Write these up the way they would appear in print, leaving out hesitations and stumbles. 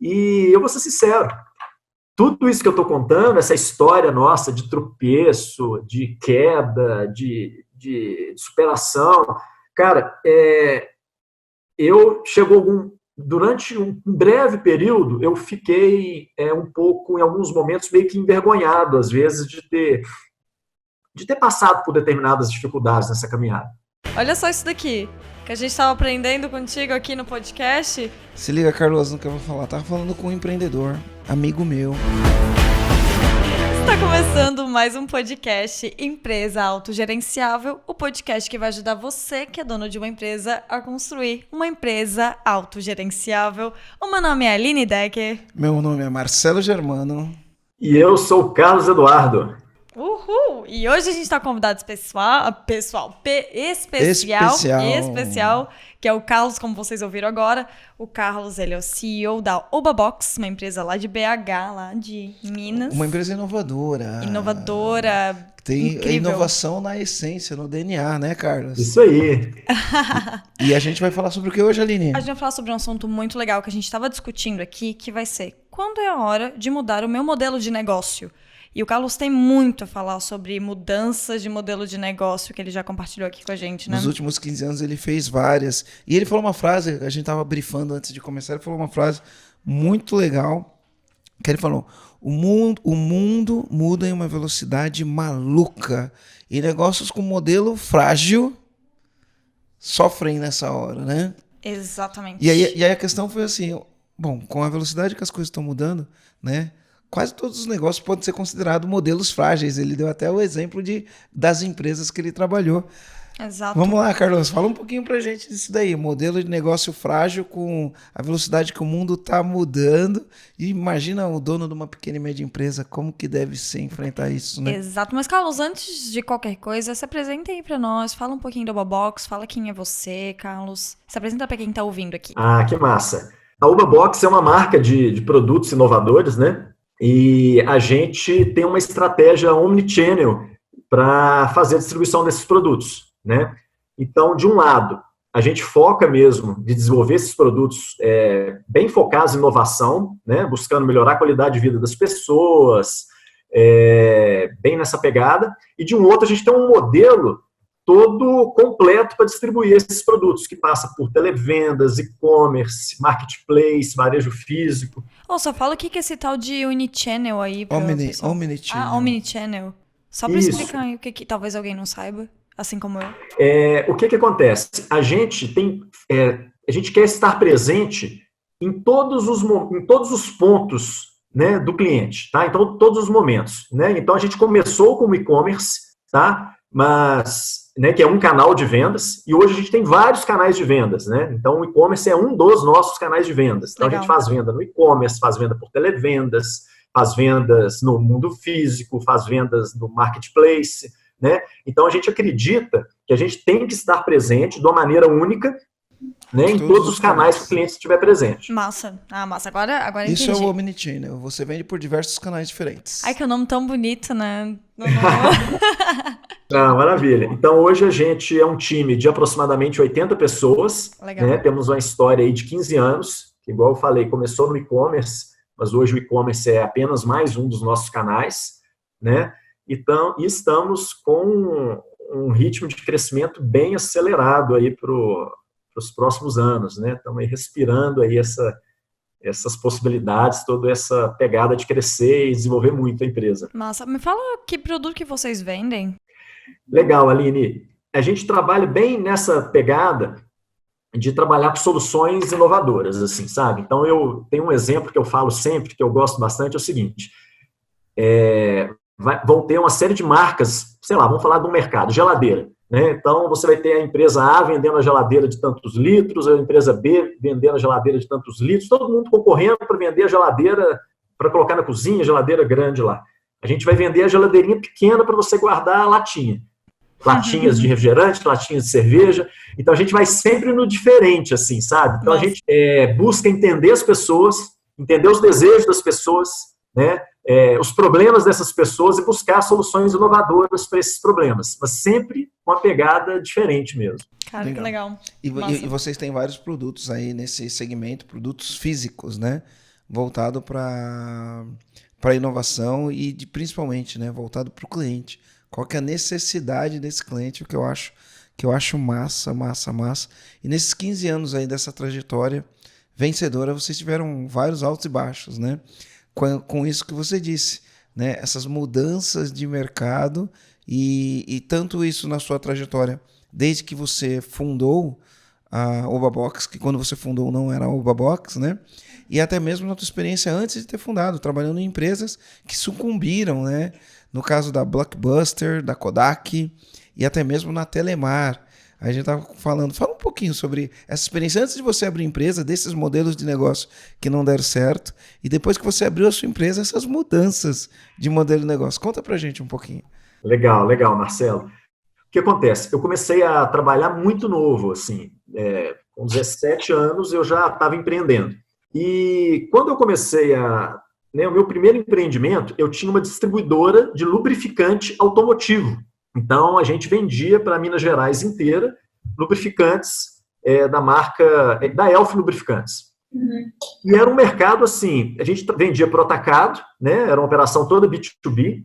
E eu vou ser sincero, tudo isso que eu estou contando, essa história nossa de tropeço, de queda, de superação, cara, durante um breve período, eu fiquei um pouco, em alguns momentos, meio que envergonhado, às vezes, de ter passado por determinadas dificuldades nessa caminhada. Olha só isso daqui, que a gente estava aprendendo contigo aqui no podcast. Se liga, Carlos, no que eu vou falar. Tava falando com um empreendedor, amigo meu. Está começando mais um podcast Empresa Autogerenciável, o podcast que vai ajudar você, que é dono de uma empresa, a construir uma empresa autogerenciável. O meu nome é Aline Decker. Meu nome é Marcelo Germano. E eu sou o Carlos Eduardo. Uhul! E hoje a gente está com um convidado especial, que é o Carlos, como vocês ouviram agora. O Carlos, ele é o CEO da Obabox, uma empresa lá de BH, lá de Minas. Uma empresa inovadora. Tem incrível. Inovação na essência, no DNA, né, Carlos? Isso aí. E a gente vai falar sobre o que hoje, Aline? A gente vai falar sobre um assunto muito legal que a gente estava discutindo aqui, que vai ser: quando é a hora de mudar o meu modelo de negócio? E o Carlos tem muito a falar sobre mudanças de modelo de negócio, que ele já compartilhou aqui com a gente, né? Nos últimos 15 anos ele fez várias. E ele falou uma frase, a gente estava brifando antes de começar, ele falou uma frase muito legal, que ele falou: o mundo muda em uma velocidade maluca e negócios com modelo frágil sofrem nessa hora, né? Exatamente. E aí a questão foi assim, bom, com a velocidade que as coisas estão mudando, né? Quase todos os negócios podem ser considerados modelos frágeis. Ele deu até o exemplo das empresas que ele trabalhou. Exato. Vamos lá, Carlos, fala um pouquinho pra gente disso daí. Modelo de negócio frágil com a velocidade que o mundo está mudando. E imagina o dono de uma pequena e média empresa, como que deve ser enfrentar isso, né? Exato. Mas, Carlos, antes de qualquer coisa, se apresenta aí pra nós. Fala um pouquinho da Obabox, fala quem é você, Carlos. Se apresenta pra quem tá ouvindo aqui. Ah, que massa. A Obabox é uma marca de produtos inovadores, né? E a gente tem uma estratégia omnichannel para fazer a distribuição desses produtos, né? Então, de um lado, a gente foca mesmo de desenvolver esses produtos bem focados em inovação, né? Buscando melhorar a qualidade de vida das pessoas, bem nessa pegada. E de um outro, a gente tem um modelo todo completo para distribuir esses produtos, que passa por televendas, e-commerce, marketplace, varejo físico. Só fala o que é esse tal de Omnichannel aí. Omnichannel. Ah, Omnichannel. Só para explicar aí o que talvez alguém não saiba, assim como eu. O que acontece? A gente quer estar presente em todos os pontos, né, do cliente, tá? Então, todos os momentos, né? Então, a gente começou com o e-commerce, tá? Mas, né, que é um canal de vendas, e hoje a gente tem vários canais de vendas, né? Então, o e-commerce é um dos nossos canais de vendas. Então, legal. A gente faz venda no e-commerce, faz venda por televendas, faz vendas no mundo físico, faz vendas no marketplace, né? Então, a gente acredita que a gente tem que estar presente de uma maneira única, né, em todos os canais que o cliente estiver presente. Massa. Massa. Agora isso entendi. É o Omnichannel. Você vende por diversos canais diferentes. Ai, que nome tão bonito, né? Maravilha. Então, hoje a gente é um time de aproximadamente 80 pessoas. Legal. Né? Temos uma história aí de 15 anos, que, igual eu falei, começou no e-commerce, mas hoje o e-commerce é apenas mais um dos nossos canais, né? Então, e estamos com um ritmo de crescimento bem acelerado aí para os próximos anos, né? Estamos aí respirando aí essas possibilidades, toda essa pegada de crescer e desenvolver muito a empresa. Massa. Me fala que produto que vocês vendem. Legal, Aline. A gente trabalha bem nessa pegada de trabalhar com soluções inovadoras, assim, sabe? Então, eu tenho um exemplo que eu falo sempre, que eu gosto bastante, é o seguinte: vão ter uma série de marcas, sei lá, vamos falar do mercado, geladeira, né? Então, você vai ter a empresa A vendendo a geladeira de tantos litros, a empresa B vendendo a geladeira de tantos litros, todo mundo concorrendo para vender a geladeira, para colocar na cozinha, a geladeira grande lá. A gente vai vender a geladeirinha pequena para você guardar a latinha. Latinhas de refrigerante, latinhas de cerveja. Então, a gente vai sempre no diferente, assim, sabe? Então, a gente busca entender as pessoas, entender os desejos das pessoas, né? Os problemas dessas pessoas e buscar soluções inovadoras para esses problemas, mas sempre com uma pegada diferente mesmo. Cara, que legal. E vocês têm vários produtos aí nesse segmento, produtos físicos, né? voltado para a inovação e principalmente, né, voltado para o cliente. Qual que é a necessidade desse cliente, o que eu acho massa, massa, massa. E nesses 15 anos aí dessa trajetória vencedora, vocês tiveram vários altos e baixos, né? Com isso que você disse, né? Essas mudanças de mercado e tanto isso na sua trajetória, desde que você fundou a Obabox, que quando você fundou não era a Obabox, né? E até mesmo na tua experiência antes de ter fundado, trabalhando em empresas que sucumbiram, né? No caso da Blockbuster, da Kodak e até mesmo na Telemar. A gente estava falando, fala um pouquinho sobre essa experiência antes de você abrir empresa, desses modelos de negócio que não deram certo, e depois que você abriu a sua empresa, essas mudanças de modelo de negócio. Conta pra gente um pouquinho. Legal, legal, Marcelo. O que acontece? Eu comecei a trabalhar muito novo, assim, com 17 anos eu já estava empreendendo. E quando eu comecei o meu primeiro empreendimento, eu tinha uma distribuidora de lubrificante automotivo. Então, a gente vendia para Minas Gerais inteira lubrificantes da marca, da Elf Lubrificantes. Uhum. E era um mercado assim, a gente vendia por atacado, né? Era uma operação toda B2B,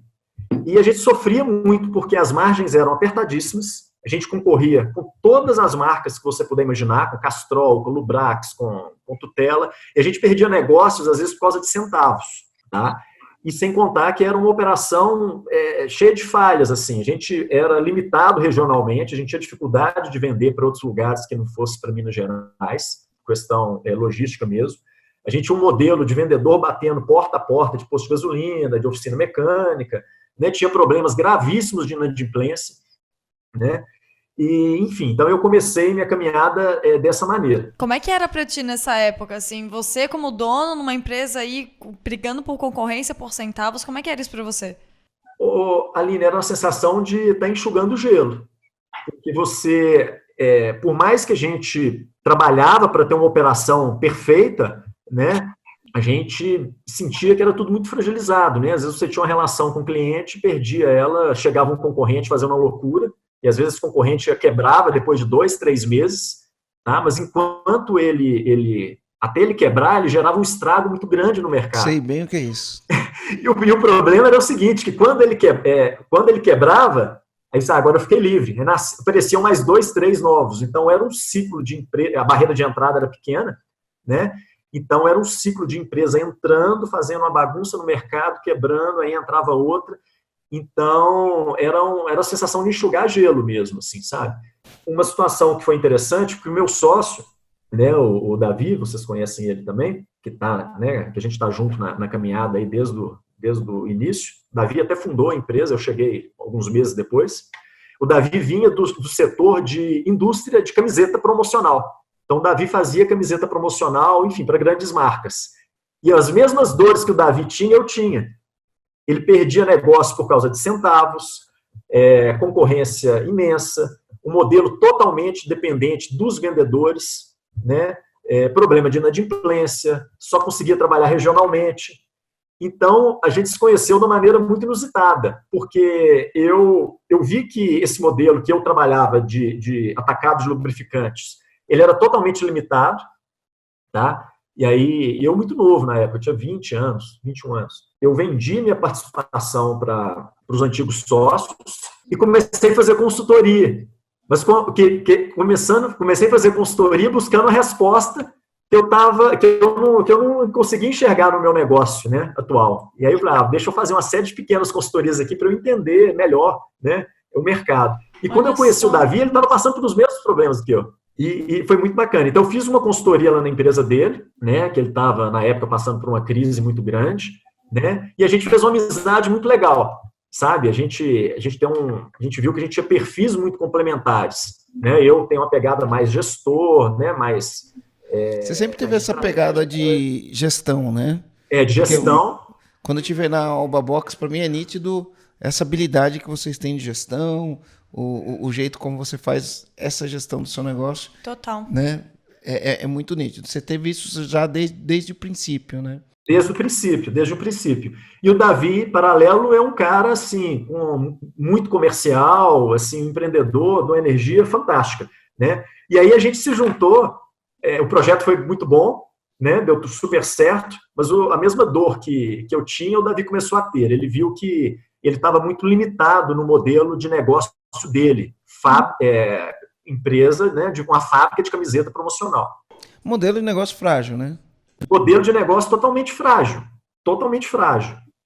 e a gente sofria muito porque as margens eram apertadíssimas, a gente concorria com todas as marcas que você puder imaginar, com Castrol, com Lubrax, com Tutela, e a gente perdia negócios, às vezes, por causa de centavos, tá? E sem contar que era uma operação cheia de falhas, assim, a gente era limitado regionalmente, a gente tinha dificuldade de vender para outros lugares que não fosse para Minas Gerais, questão logística mesmo. A gente tinha um modelo de vendedor batendo porta a porta de posto de gasolina, de oficina mecânica, né? Tinha problemas gravíssimos de inadimplência, né? E, enfim, então eu comecei minha caminhada dessa maneira. Como é que era para ti nessa época, assim, você como dono numa empresa aí, brigando por concorrência, por centavos, como é que era isso para você? Aline, era uma sensação de estar enxugando gelo, porque você, por mais que a gente trabalhava para ter uma operação perfeita, né, a gente sentia que era tudo muito fragilizado, né? Às vezes você tinha uma relação com o cliente, perdia ela, chegava um concorrente fazendo uma loucura, e às vezes o concorrente quebrava depois de 2, 3 meses, tá? Mas enquanto até ele quebrar, ele gerava um estrago muito grande no mercado. Sei bem o que é isso. E o problema era o seguinte, que quando ele quebrava, aí agora eu fiquei livre, apareciam mais 2, 3 novos, então era um ciclo de empresa, a barreira de entrada era pequena, né? Então era um ciclo de empresa entrando, fazendo uma bagunça no mercado, quebrando, aí entrava outra. Então, era a sensação de enxugar gelo mesmo, assim, sabe? Uma situação que foi interessante, porque o meu sócio, né, o Davi, vocês conhecem ele também, que a gente está junto na caminhada aí desde o início. O Davi até fundou a empresa, eu cheguei alguns meses depois. O Davi vinha do setor de indústria de camiseta promocional. Então, o Davi fazia camiseta promocional, enfim, para grandes marcas. E as mesmas dores que o Davi tinha, eu tinha. Ele perdia negócio por causa de centavos, concorrência imensa, um modelo totalmente dependente dos vendedores, né? Problema de inadimplência, só conseguia trabalhar regionalmente. Então, a gente se conheceu de uma maneira muito inusitada, porque eu vi que esse modelo que eu trabalhava de atacado de lubrificantes, ele era totalmente limitado, tá? E aí, eu muito novo na época, eu tinha 20 anos, 21 anos. Eu vendi minha participação para os antigos sócios e comecei a fazer consultoria. Mas comecei a fazer consultoria buscando a resposta que eu não conseguia enxergar no meu negócio, né, atual. E aí eu falei, deixa eu fazer uma série de pequenas consultorias aqui para eu entender melhor, né, o mercado. E quando eu conheci o Davi, ele estava passando pelos mesmos problemas que eu. E foi muito bacana. Então, eu fiz uma consultoria lá na empresa dele, né, que ele estava, na época, passando por uma crise muito grande, né, e a gente fez uma amizade muito legal, sabe? A gente viu que a gente tinha perfis muito complementares, né? Eu tenho uma pegada mais gestor, né, mais... Você sempre teve essa pegada de gestão, né? De gestão. Porque quando eu estiver na Obabox, para mim é nítido essa habilidade que vocês têm de gestão, o jeito como você faz essa gestão do seu negócio. Total. Né? É muito nítido. Você teve isso já desde o princípio, né? Desde o princípio. E o Davi, paralelo, é um cara, assim, muito comercial, assim, empreendedor, de uma energia fantástica, né? E aí a gente se juntou, o projeto foi muito bom, né? Deu super certo, mas a mesma dor que eu tinha, o Davi começou a ter. Ele viu que ele estava muito limitado no modelo de negócio dele, empresa, né, de uma fábrica de camiseta promocional. Modelo de negócio frágil, né? Modelo de negócio totalmente frágil,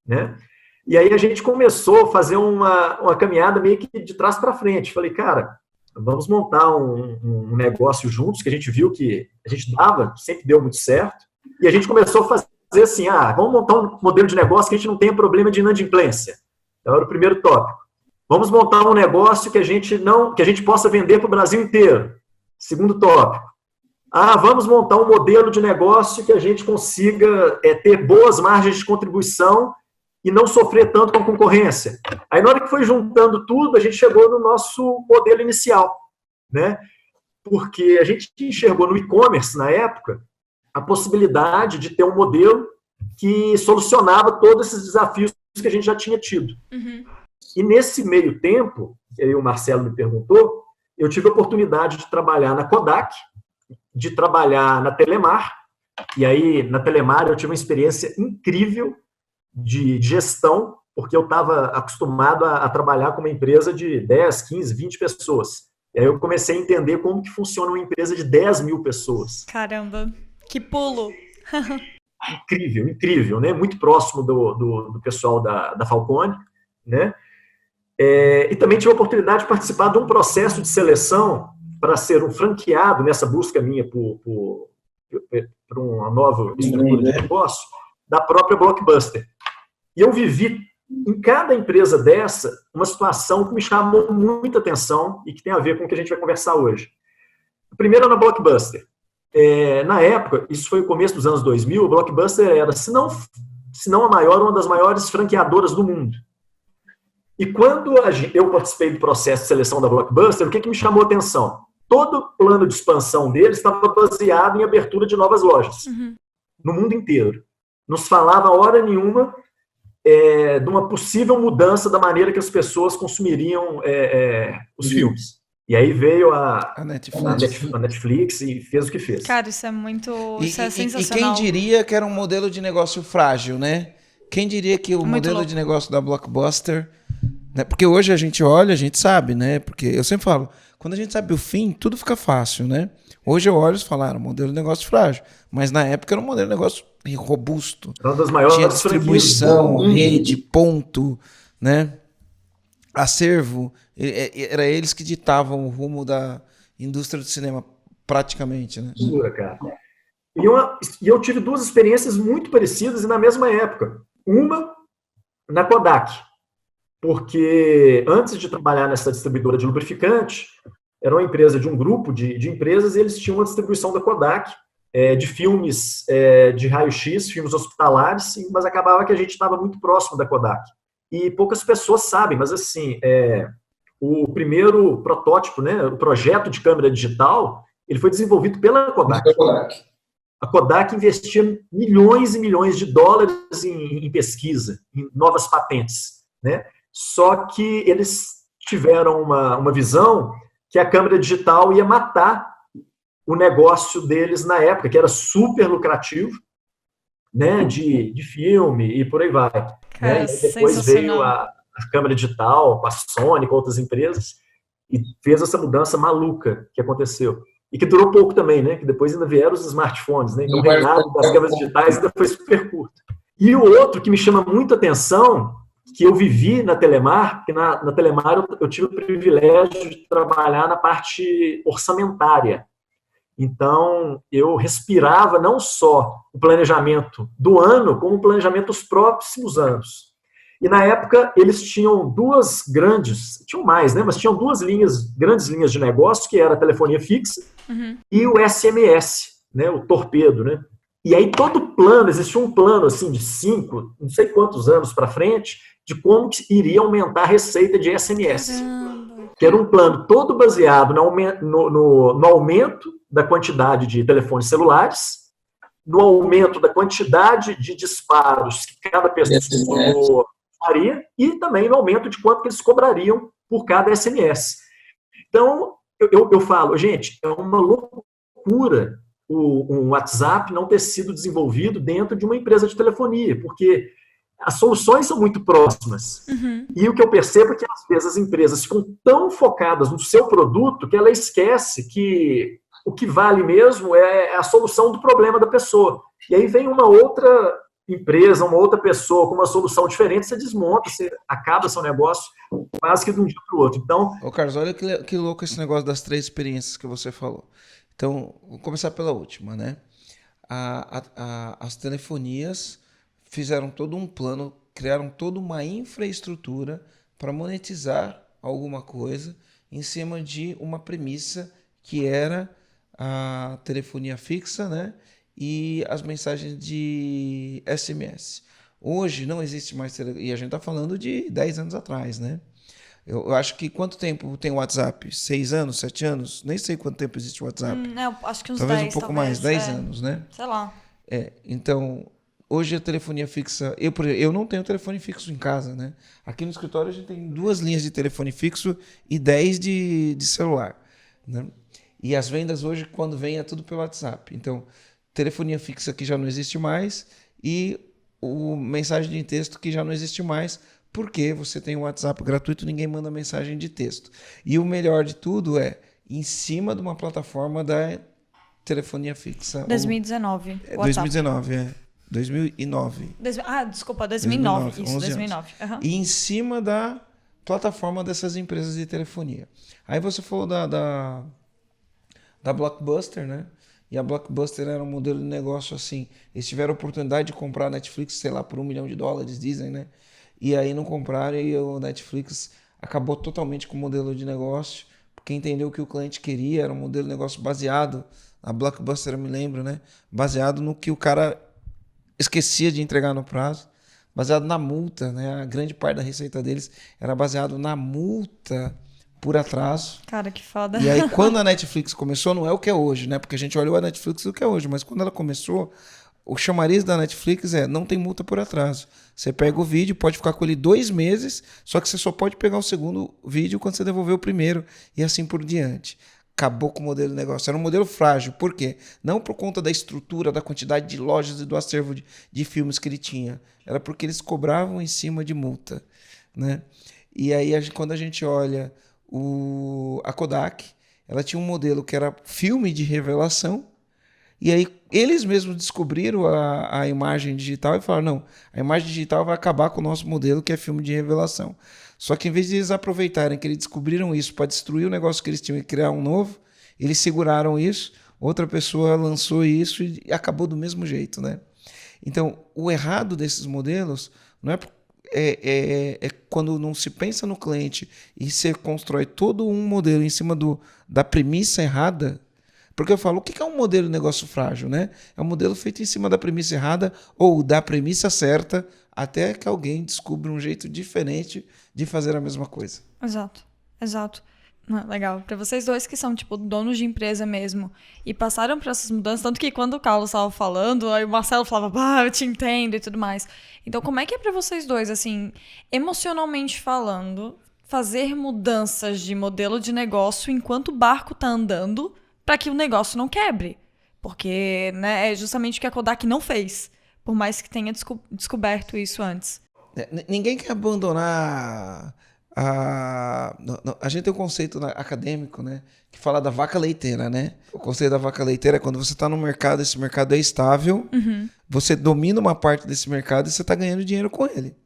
né? E aí a gente começou a fazer uma caminhada meio que de trás para frente. Falei, cara, vamos montar um negócio juntos, que a gente viu que a gente sempre deu muito certo, e a gente começou a fazer assim, vamos montar um modelo de negócio que a gente não tenha problema de inadimplência. Então era o primeiro tópico. Vamos montar um negócio que a gente possa vender para o Brasil inteiro. Segundo tópico. Vamos montar um modelo de negócio que a gente consiga ter boas margens de contribuição e não sofrer tanto com a concorrência. Aí, na hora que foi juntando tudo, a gente chegou no nosso modelo inicial, né? Porque a gente enxergou no e-commerce, na época, a possibilidade de ter um modelo que solucionava todos esses desafios que a gente já tinha tido. Uhum. E nesse meio tempo, aí o Marcelo me perguntou, eu tive a oportunidade de trabalhar na Kodak, de trabalhar na Telemar, e aí na Telemar eu tive uma experiência incrível de gestão, porque eu estava acostumado a trabalhar com uma empresa de 10, 15, 20 pessoas. E aí eu comecei a entender como que funciona uma empresa de 10 mil pessoas. Caramba, que pulo! Incrível, né? Muito próximo do pessoal da Falcone, né? E também tive a oportunidade de participar de um processo de seleção para ser um franqueado nessa busca minha por uma nova estrutura de negócio da própria Blockbuster. E eu vivi em cada empresa dessa uma situação que me chamou muita atenção e que tem a ver com o que a gente vai conversar hoje. A primeira na Blockbuster. Na época, isso foi o começo dos anos 2000, a Blockbuster era, se não a maior, uma das maiores franqueadoras do mundo. E quando eu participei do processo de seleção da Blockbuster, o que me chamou a atenção? Todo o plano de expansão deles estava baseado em abertura de novas lojas, no mundo inteiro. Não se falava hora nenhuma de uma possível mudança da maneira que as pessoas consumiriam os filmes. E aí veio a Netflix e fez o que fez. Cara, isso é sensacional. E quem diria que era um modelo de negócio frágil, né? Quem diria que o modelo de negócio da Blockbuster... Né? Porque hoje a gente olha, a gente sabe, né? Porque eu sempre falo, quando a gente sabe o fim, tudo fica fácil, né? Hoje eu olho e falo, modelo de negócio frágil. Mas na época era um modelo de negócio robusto. Uma das maiores tinha distribuição, rede, ponto, né? Acervo. Era eles que ditavam o rumo da indústria do cinema, praticamente, né? Cara. E eu tive duas experiências muito parecidas e na mesma época. Uma na Kodak. Porque antes de trabalhar nessa distribuidora de lubrificante, era uma empresa de um grupo de empresas e eles tinham uma distribuição da Kodak de filmes de raio-x, filmes hospitalares, mas acabava que a gente estava muito próximo da Kodak. E poucas pessoas sabem, mas assim, o primeiro protótipo, né, o projeto de câmera digital, ele foi desenvolvido pela Kodak. A Kodak investia milhões e milhões de dólares em pesquisa, em novas patentes, né? Só que eles tiveram uma visão que a câmera digital ia matar o negócio deles na época, que era super lucrativo, né, de filme e por aí vai. Cara, né? E depois veio a câmera digital, com a Sony, com outras empresas, e fez essa mudança maluca que aconteceu. E que durou pouco também, né? Que depois ainda vieram os smartphones, né? Então o reinado das câmeras digitais ainda foi super curto. E o outro que me chama muita atenção, que eu vivi na Telemar, porque na Telemar eu tive o privilégio de trabalhar na parte orçamentária. Então, eu respirava não só o planejamento do ano, como o planejamento dos próximos anos. E na época, eles tinham tinham mais, né? Mas tinham grandes linhas de negócio, que era a telefonia fixa e o SMS, né? O torpedo, né? E aí existia um plano assim, de 5, não sei quantos anos para frente, de como que iria aumentar a receita de SMS. Caramba. Que era um plano todo baseado no aumento da quantidade de telefones celulares, no aumento da quantidade de disparos que cada pessoa faria e também no aumento de quanto que eles cobrariam por cada SMS. Então, eu falo, gente, é uma loucura um WhatsApp não ter sido desenvolvido dentro de uma empresa de telefonia, porque as soluções são muito próximas. E o que eu percebo é que, às vezes, as empresas ficam tão focadas no seu produto que ela esquece que o que vale mesmo é a solução do problema da pessoa. E aí vem uma outra empresa, uma outra pessoa com uma solução diferente, você desmonta, você acaba seu negócio quase que de um dia para o outro. Então, Ô Carlos, olha que louco esse negócio das 3 experiências que você falou. Então, vou começar pela última, né? As telefonias fizeram todo um plano, criaram toda uma infraestrutura para monetizar alguma coisa em cima de uma premissa que era a telefonia fixa, né? E as mensagens de SMS. Hoje não existe mais e a gente está falando de 10 anos atrás, né? Eu acho que quanto tempo tem o WhatsApp? 6 anos, 7 anos? Nem sei quanto tempo existe o WhatsApp. Acho que uns Talvez 10, um pouco mais, 10 anos, né? Sei lá. Então, hoje a telefonia fixa... Por exemplo, eu não tenho telefone fixo em casa, né? Aqui no escritório a gente tem 2 linhas de telefone fixo e 10 de celular, né? E as vendas hoje, quando vem, é tudo pelo WhatsApp. Então, telefonia fixa que já não existe mais e o mensagem de texto que já não existe mais, porque você tem um WhatsApp gratuito, ninguém manda mensagem de texto. E o melhor de tudo é em cima de uma plataforma da telefonia fixa. 2019. 2019, 2009. Desculpa, 2009. 2009, Isso, 2009. E em cima da plataforma dessas empresas de telefonia. Aí você falou da Blockbuster, né? E a Blockbuster era um modelo de negócio assim. Eles tiveram a oportunidade de comprar a Netflix, sei lá, por $1 milhão, dizem, né? E aí não compraram e o Netflix acabou totalmente com o modelo de negócio, porque entendeu o que o cliente queria, era um modelo de negócio baseado, a Blockbuster eu me lembro, né? Baseado no que o cara esquecia de entregar no prazo, baseado na multa, né? A grande parte da receita deles era baseado na multa por atraso. Cara, que foda. E aí, quando a Netflix começou, não é o que é hoje, né? Porque a gente olhou a Netflix do que é hoje, mas quando ela começou, o chamariz da Netflix não tem multa por atraso. Você pega o vídeo, pode ficar com ele 2 meses, só que você só pode pegar o segundo vídeo quando você devolver o primeiro, e assim por diante. Acabou com o modelo de negócio. Era um modelo frágil. Por quê? Não por conta da estrutura, da quantidade de lojas e do acervo de filmes que ele tinha. Era porque eles cobravam em cima de multa, né? E aí, quando a gente olha a Kodak, ela tinha um modelo que era filme de revelação, e aí eles mesmos descobriram a imagem digital e falaram, não, a imagem digital vai acabar com o nosso modelo, que é filme de revelação. Só que em vez de eles aproveitarem que eles descobriram isso para destruir o negócio que eles tinham e criar um novo, eles seguraram isso, outra pessoa lançou isso e acabou do mesmo jeito, né? Então, o errado desses modelos não é quando não se pensa no cliente e você constrói todo um modelo em cima da premissa errada. Porque eu falo, o que é um modelo de negócio frágil, né? É um modelo feito em cima da premissa errada ou da premissa certa, até que alguém descubra um jeito diferente de fazer a mesma coisa. Exato. Legal. Para vocês dois que são, tipo, donos de empresa mesmo e passaram por essas mudanças, tanto que quando o Carlos estava falando, aí o Marcelo falava, eu te entendo e tudo mais. Então, como é que é para vocês dois, assim, emocionalmente falando, fazer mudanças de modelo de negócio enquanto o barco tá andando para que o negócio não quebre? Porque, né, é justamente o que a Kodak não fez, por mais que tenha descoberto isso antes. Ninguém quer abandonar... A gente tem um conceito acadêmico, né, que fala da vaca leiteira, né? O conceito da vaca leiteira é quando você está no mercado, esse mercado é estável, você domina uma parte desse mercado e você está ganhando dinheiro com ele.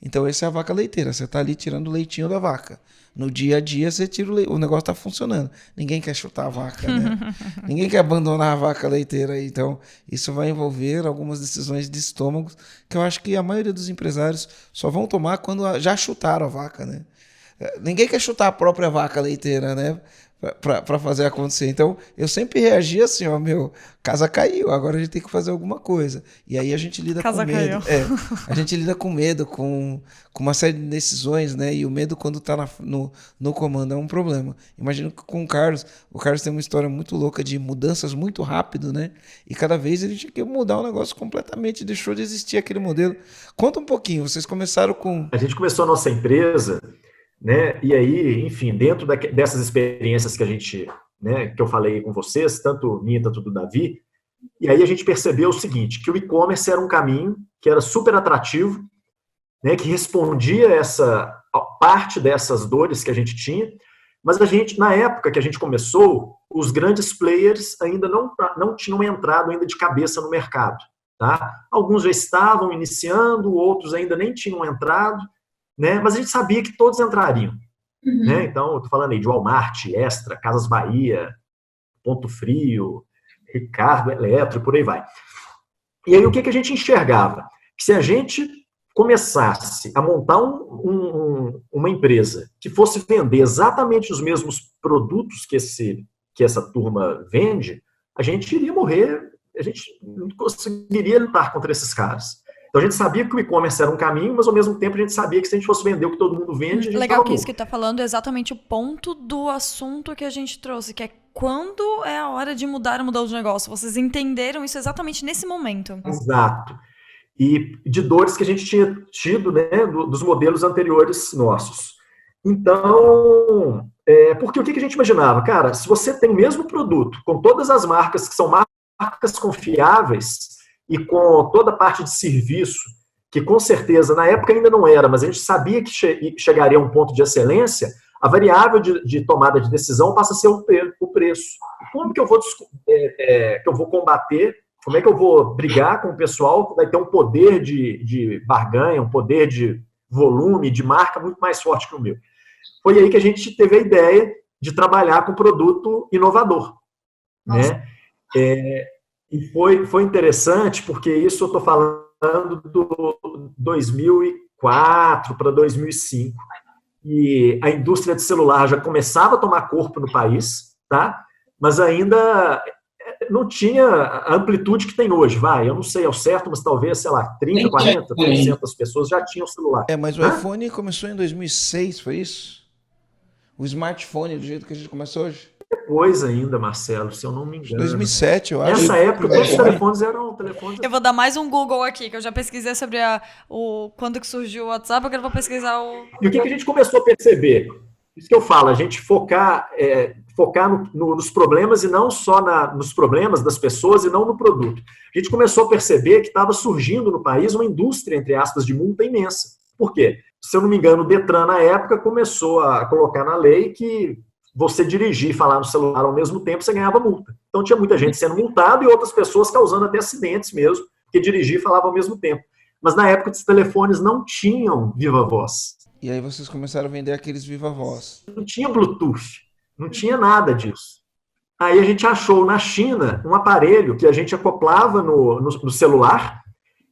Então essa é a vaca leiteira, você está ali tirando o leitinho da vaca. No dia a dia você tira o negócio está funcionando. Ninguém quer chutar a vaca, né? Ninguém quer abandonar a vaca leiteira. Então isso vai envolver algumas decisões de estômago que eu acho que a maioria dos empresários só vão tomar quando já chutaram a vaca, né? Ninguém quer chutar a própria vaca leiteira, né? Para fazer acontecer. Então, eu sempre reagi assim, casa caiu, agora a gente tem que fazer alguma coisa. E aí a gente lida com medo. A gente lida com medo, com uma série de decisões, né? E o medo, quando está no comando, é um problema. Imagino que com o Carlos tem uma história muito louca de mudanças muito rápido, né? E cada vez ele tinha que mudar o negócio completamente, deixou de existir aquele modelo. Conta um pouquinho, vocês começaram com... A gente começou a nossa empresa, né? E aí, enfim, dentro dessas experiências que a gente, né, que eu falei com vocês, tanto minha, tanto do Davi, E aí a gente percebeu o seguinte, que o e-commerce era um caminho que era super atrativo, né, que respondia a parte dessas dores que a gente tinha, mas a gente, na época que a gente começou, os grandes players ainda não tinham entrado ainda de cabeça no mercado. Tá? Alguns já estavam iniciando, outros ainda nem tinham entrado, né? Mas a gente sabia que todos entrariam. Né? Então, eu estou falando aí de Walmart, Extra, Casas Bahia, Ponto Frio, Ricardo Eletro, por aí vai. E aí o que a gente enxergava? Que se a gente começasse a montar uma empresa que fosse vender exatamente os mesmos produtos que essa turma vende, a gente iria morrer, a gente não conseguiria lutar contra esses caras. Então a gente sabia que o e-commerce era um caminho, mas ao mesmo tempo a gente sabia que se a gente fosse vender o que todo mundo vende, a gente Legal que isso que está falando é exatamente o ponto do assunto que a gente trouxe, que é quando é a hora de mudar o modelo de negócio. Vocês entenderam isso exatamente nesse momento. Exato. E de dores que a gente tinha tido, né, dos modelos anteriores nossos. Então, porque o que a gente imaginava? Cara, se você tem o mesmo produto, com todas as marcas que são marcas confiáveis e com toda a parte de serviço, que com certeza, na época ainda não era, mas a gente sabia que chegaria a um ponto de excelência, a variável de tomada de decisão passa a ser o preço. Como que eu vou combater? Como é que eu vou brigar com o pessoal que vai ter um poder de barganha, um poder de volume, de marca muito mais forte que o meu? Foi aí que a gente teve a ideia de trabalhar com produto inovador. Né? E foi interessante, porque isso eu estou falando do 2004 para 2005. E a indústria de celular já começava a tomar corpo no país, tá? Mas ainda não tinha a amplitude que tem hoje, vai. Eu não sei ao certo, mas talvez, sei lá, 30, 40% das pessoas já tinham celular. Mas o iPhone começou em 2006, foi isso? O smartphone, do jeito que a gente começou hoje? Depois ainda, Marcelo, se eu não me engano. 2007, eu acho. Nessa época, todos os telefones eram telefones... Eu vou dar mais um Google aqui, que eu já pesquisei sobre quando que surgiu o WhatsApp, agora eu vou pesquisar E o que a gente começou a perceber? Isso que eu falo, a gente focar nos problemas e não só nos problemas das pessoas e não no produto. A gente começou a perceber que estava surgindo no país uma indústria, entre aspas, de multa imensa. Por quê? Se eu não me engano, o Detran, na época, começou a colocar na lei que você dirigir e falar no celular ao mesmo tempo, você ganhava multa. Então tinha muita gente sendo multada e outras pessoas causando até acidentes mesmo, porque dirigir e falava ao mesmo tempo. Mas na época, os telefones não tinham viva voz. E aí vocês começaram a vender aqueles viva voz. Não tinha Bluetooth, não tinha nada disso. Aí a gente achou na China um aparelho que a gente acoplava no celular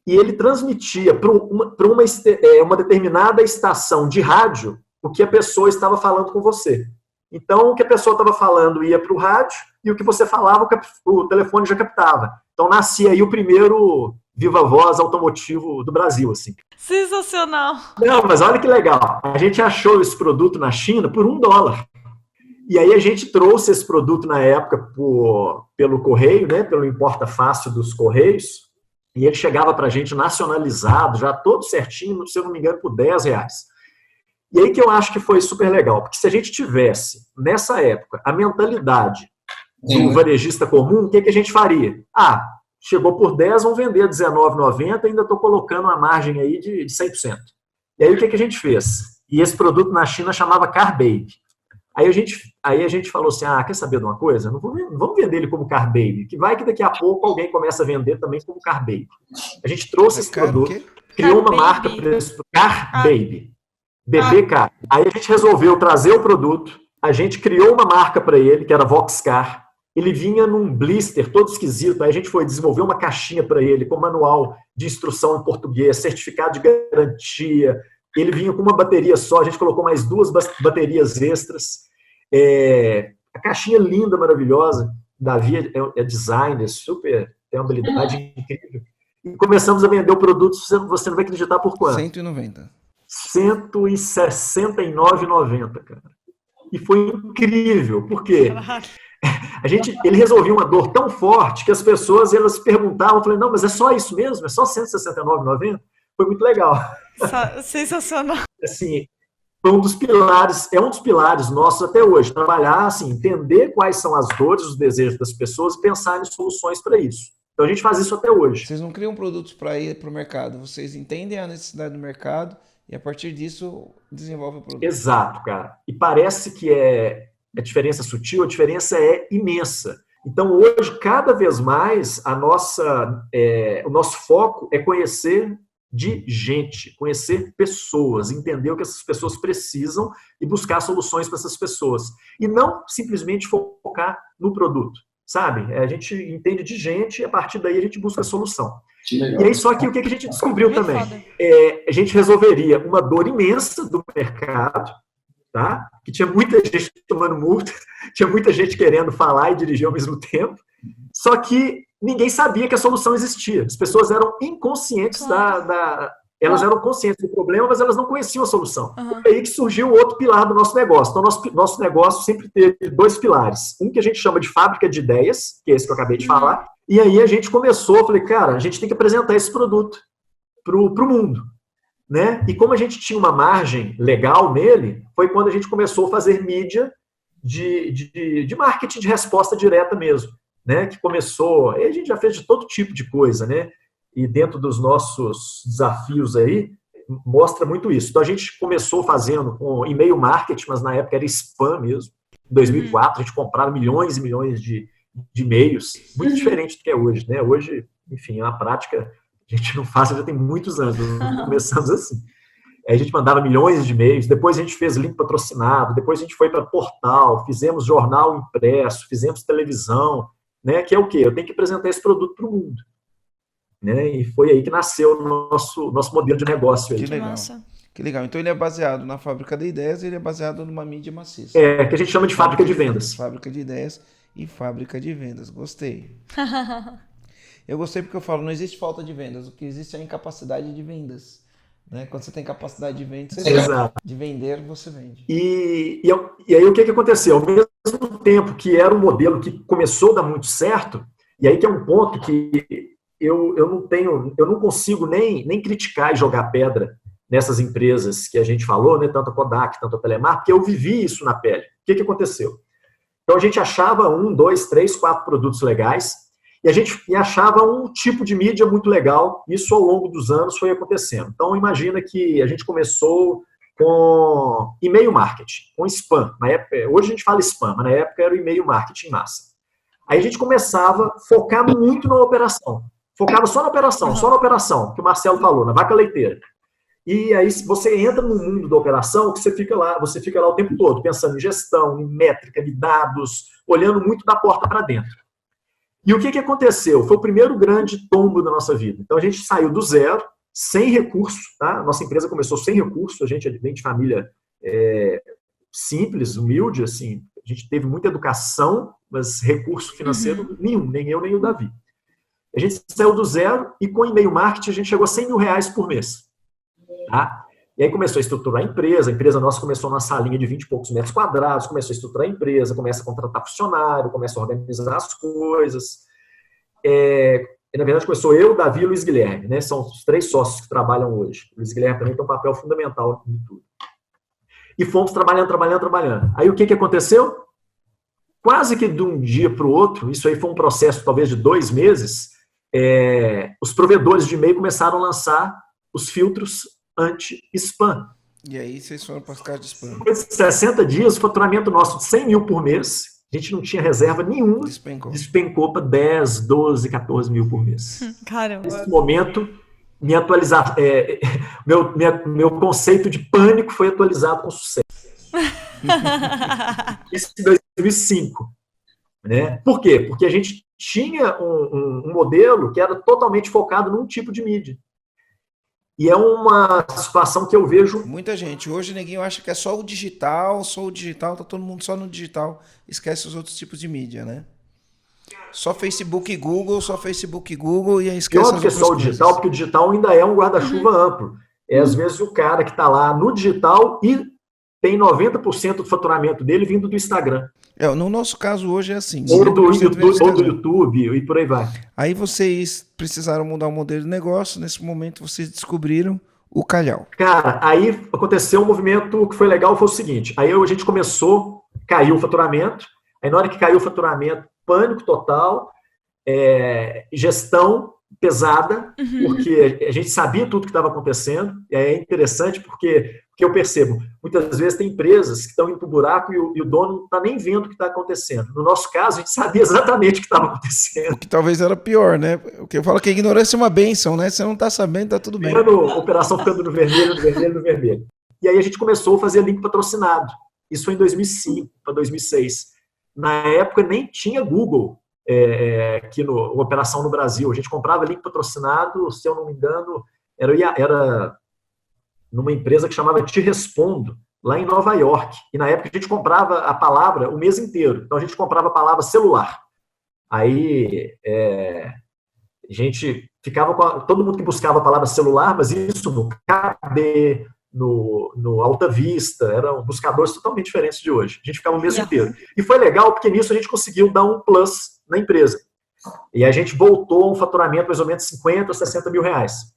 e ele transmitia para uma determinada estação de rádio o que a pessoa estava falando com você. Então, o que a pessoa estava falando ia para o rádio e o que você falava, o telefone já captava. Então, nascia aí o primeiro viva voz automotivo do Brasil, assim. Sensacional! Não, mas olha que legal. A gente achou esse produto na China por $1. E aí a gente trouxe esse produto na época pelo correio, né, pelo Importa Fácil dos Correios, e ele chegava para a gente nacionalizado, já todo certinho, se eu não me engano, por R$10. E aí que eu acho que foi super legal, porque se a gente tivesse, nessa época, a mentalidade do varejista comum, o que a gente faria? Chegou por 10, vão vender R$19,90, ainda estou colocando uma margem aí de 100%. E aí o que a gente fez? E esse produto na China chamava Car Baby. Aí a gente falou assim, quer saber de uma coisa? Não vamos vender ele como Car Baby, que vai que daqui a pouco alguém começa a vender também como Car Baby. A gente trouxe esse produto, criou uma marca para esse Car Baby. BBK. Aí a gente resolveu trazer o produto, a gente criou uma marca para ele, que era Voxcar. Ele vinha num blister todo esquisito, aí a gente foi desenvolver uma caixinha para ele, com manual de instrução em português, certificado de garantia. Ele vinha com uma bateria só, a gente colocou mais 2 baterias extras. A caixinha linda, maravilhosa. Davi é designer, super, tem uma habilidade incrível. E começamos a vender o produto, você não vai acreditar por quanto? 190. R$169,90, cara. E foi incrível, porque ele resolvia uma dor tão forte que as pessoas elas perguntavam, eu falei, não, mas é só isso mesmo? É só R$169,90? Foi muito legal. Sensacional. Assim, foi um dos pilares nossos até hoje, trabalhar, assim, entender quais são as dores, os desejos das pessoas e pensar em soluções para isso. Então a gente faz isso até hoje. Vocês não criam produtos para ir para o mercado, vocês entendem a necessidade do mercado e a partir disso desenvolvem o produto. Exato, cara. E parece que a diferença sutil, a diferença é imensa. Então hoje, cada vez mais, o nosso foco é conhecer de gente, conhecer pessoas, entender o que essas pessoas precisam e buscar soluções para essas pessoas. E não simplesmente focar no produto, sabe? A gente entende de gente e a partir daí a gente busca a solução. E aí, só que o que a gente descobriu também? A gente resolveria uma dor imensa do mercado, tá? Que tinha muita gente tomando multa, tinha muita gente querendo falar e dirigir ao mesmo tempo, só que ninguém sabia que a solução existia. As pessoas eram inconscientes elas eram conscientes do problema, mas elas não conheciam a solução. É aí que surgiu o outro pilar do nosso negócio. Então, nosso negócio sempre teve 2 pilares. Um que a gente chama de fábrica de ideias, que é esse que eu acabei de falar, e aí a gente começou, falei, cara, a gente tem que apresentar esse produto pro mundo. Né? E como a gente tinha uma margem legal nele, foi quando a gente começou a fazer mídia de marketing de resposta direta mesmo. Né, que começou, a gente já fez de todo tipo de coisa, né? E dentro dos nossos desafios aí, mostra muito isso. Então a gente começou fazendo com e-mail marketing, mas na época era spam mesmo. Em 2004 a gente comprava milhões e milhões de e-mails, muito diferente do que é hoje, né? Hoje, enfim, é uma prática a gente não faz, já tem muitos anos, começamos assim. Aí a gente mandava milhões de e-mails, depois a gente fez link patrocinado, depois a gente foi para portal, fizemos jornal impresso, fizemos televisão, né, que é o quê? Eu tenho que apresentar esse produto para o mundo. Né, e foi aí que nasceu o nosso modelo de negócio. Que legal. Que legal. Então ele é baseado na fábrica de ideias, ele é baseado numa mídia maciça. Que a gente chama de fábrica de vendas. Fábrica de ideias e fábrica de vendas. Gostei. Eu gostei porque eu falo, não existe falta de vendas, o que existe é a incapacidade de vendas. Né? Quando você tem capacidade de vender, de vender, você vende. E aí o que aconteceu? Ao mesmo tempo que era um modelo que começou a dar muito certo, e aí que é um ponto que eu não consigo nem criticar e jogar pedra nessas empresas que a gente falou, né, tanto a Kodak, tanto a Telemar, porque eu vivi isso na pele. O que aconteceu? Então a gente achava 1, 2, 3, 4 produtos legais, e a gente achava um tipo de mídia muito legal, isso ao longo dos anos foi acontecendo. Então, imagina que a gente começou com e-mail marketing, com spam. Na época, hoje a gente fala spam, mas na época era o e-mail marketing em massa. Aí a gente começava a focar muito na operação. Focava só na operação, que o Marcelo falou, na vaca leiteira. E aí você entra no mundo da operação que você fica lá o tempo todo, pensando em gestão, em métrica, em dados, olhando muito da porta para dentro. E o que aconteceu? Foi o primeiro grande tombo da nossa vida. Então, a gente saiu do zero, sem recurso, tá? A nossa empresa começou sem recurso, a gente vem de família simples, humilde, assim, a gente teve muita educação, mas recurso financeiro nenhum, nem eu, nem o Davi. A gente saiu do zero e com e-mail marketing a gente chegou a R$100 mil por mês. Tá? E aí começou a estruturar a empresa nossa começou numa salinha de 20 e poucos metros quadrados, começou a estruturar a empresa, começa a contratar funcionário, começa a organizar as coisas. E, na verdade, começou eu, o Davi e o Luiz Guilherme, né? São os 3 sócios que trabalham hoje. O Luiz Guilherme também tem um papel fundamental em tudo. E fomos trabalhando. Aí o que aconteceu? Quase que de um dia para o outro, isso aí foi um processo talvez de 2 meses, os provedores de e-mail começaram a lançar os filtros anti-spam. E aí vocês foram para as caixas de spam. Depois de 60 dias, o faturamento nosso de 100 mil por mês, a gente não tinha reserva nenhuma, despencou para 10, 12, 14 mil por mês. Caramba. Nesse momento, meu conceito de pânico foi atualizado com sucesso. Isso em 2005. Né? Por quê? Porque a gente tinha um modelo que era totalmente focado num tipo de mídia. E é uma situação que eu vejo... Muita gente. Hoje, neguinho acha que é só o digital, tá todo mundo só no digital, esquece os outros tipos de mídia, né? Só Facebook e Google, e aí esquece as outras coisas. Pior do que só o digital, porque o digital ainda é um guarda-chuva amplo. Às vezes o cara que está lá no digital e tem 90% do faturamento dele vindo do Instagram. No nosso caso hoje é assim. Ou do YouTube e por aí vai. Aí vocês precisaram mudar o modelo de negócio, nesse momento vocês descobriram o Calhau. Cara, aí aconteceu um movimento que foi legal, foi o seguinte, aí a gente começou, caiu o faturamento, aí na hora que caiu o faturamento, pânico total, gestão pesada, porque a gente sabia tudo que estava acontecendo, e aí é interessante porque eu percebo, muitas vezes tem empresas que estão indo para o buraco e o dono não está nem vendo o que está acontecendo. No nosso caso, a gente sabia exatamente o que estava acontecendo. O que talvez era pior, né? O que eu falo que a ignorância é uma bênção, né? Você não está sabendo, está tudo bem. Operação ficando no vermelho, no vermelho, no vermelho. E aí a gente começou a fazer link patrocinado. Isso foi em 2005 para 2006. Na época nem tinha Google aqui no Operação no Brasil. A gente comprava link patrocinado, se eu não me engano, era numa empresa que chamava Te Respondo, lá em Nova York. E na época a gente comprava a palavra o mês inteiro. Então a gente comprava a palavra celular. Aí a gente ficava todo mundo que buscava a palavra celular, mas isso no KB, no Alta Vista, eram buscadores totalmente diferentes de hoje. A gente ficava o mês inteiro. E foi legal, porque nisso a gente conseguiu dar um plus na empresa. E a gente voltou a um faturamento mais ou menos 50 ou 60 mil reais.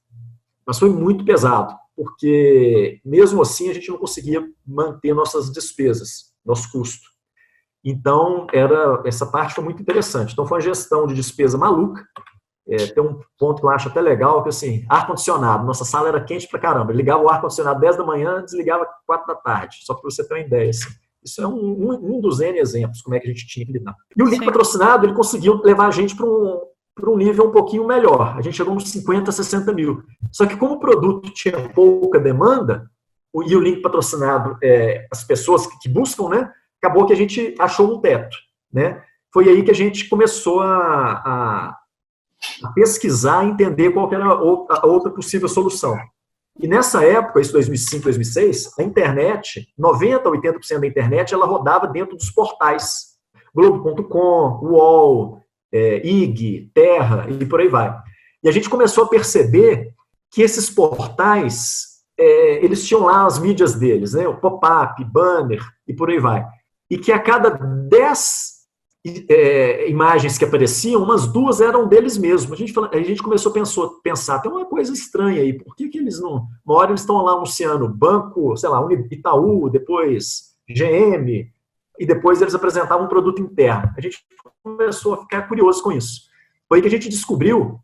Mas foi muito pesado, porque mesmo assim a gente não conseguia manter nossas despesas, nosso custo. Então, essa parte foi muito interessante. Então, foi uma gestão de despesa maluca. Tem um ponto que eu acho até legal, que assim, ar-condicionado. Nossa sala era quente pra caramba. Ligava o ar-condicionado 10 da manhã, desligava 4 da tarde. Só para você ter uma ideia. Assim. Isso é um dos N exemplos, como é que a gente tinha que lidar. E o link patrocinado, ele conseguiu levar a gente para um nível um pouquinho melhor. A gente chegou uns 50, 60 mil. Só que como o produto tinha pouca demanda, e o link patrocinado, as pessoas que buscam, né, acabou que a gente achou um teto. Né? Foi aí que a gente começou a pesquisar e entender qual era a outra possível solução. E nessa época, isso 2005, 2006, a internet, 90% a 80% da internet, ela rodava dentro dos portais. Globo.com, UOL, IG, Terra e por aí vai. E a gente começou a perceber que esses portais, eles tinham lá as mídias deles, né? O pop-up, banner e por aí vai. E que a cada 10 imagens que apareciam, umas 2 eram deles mesmos. A gente começou a pensar, tem uma coisa estranha aí, por que eles não... Uma hora eles estão lá anunciando banco, sei lá, Itaú, depois GM, e depois eles apresentavam um produto interno. A gente começou a ficar curioso com isso. Foi aí que a gente descobriu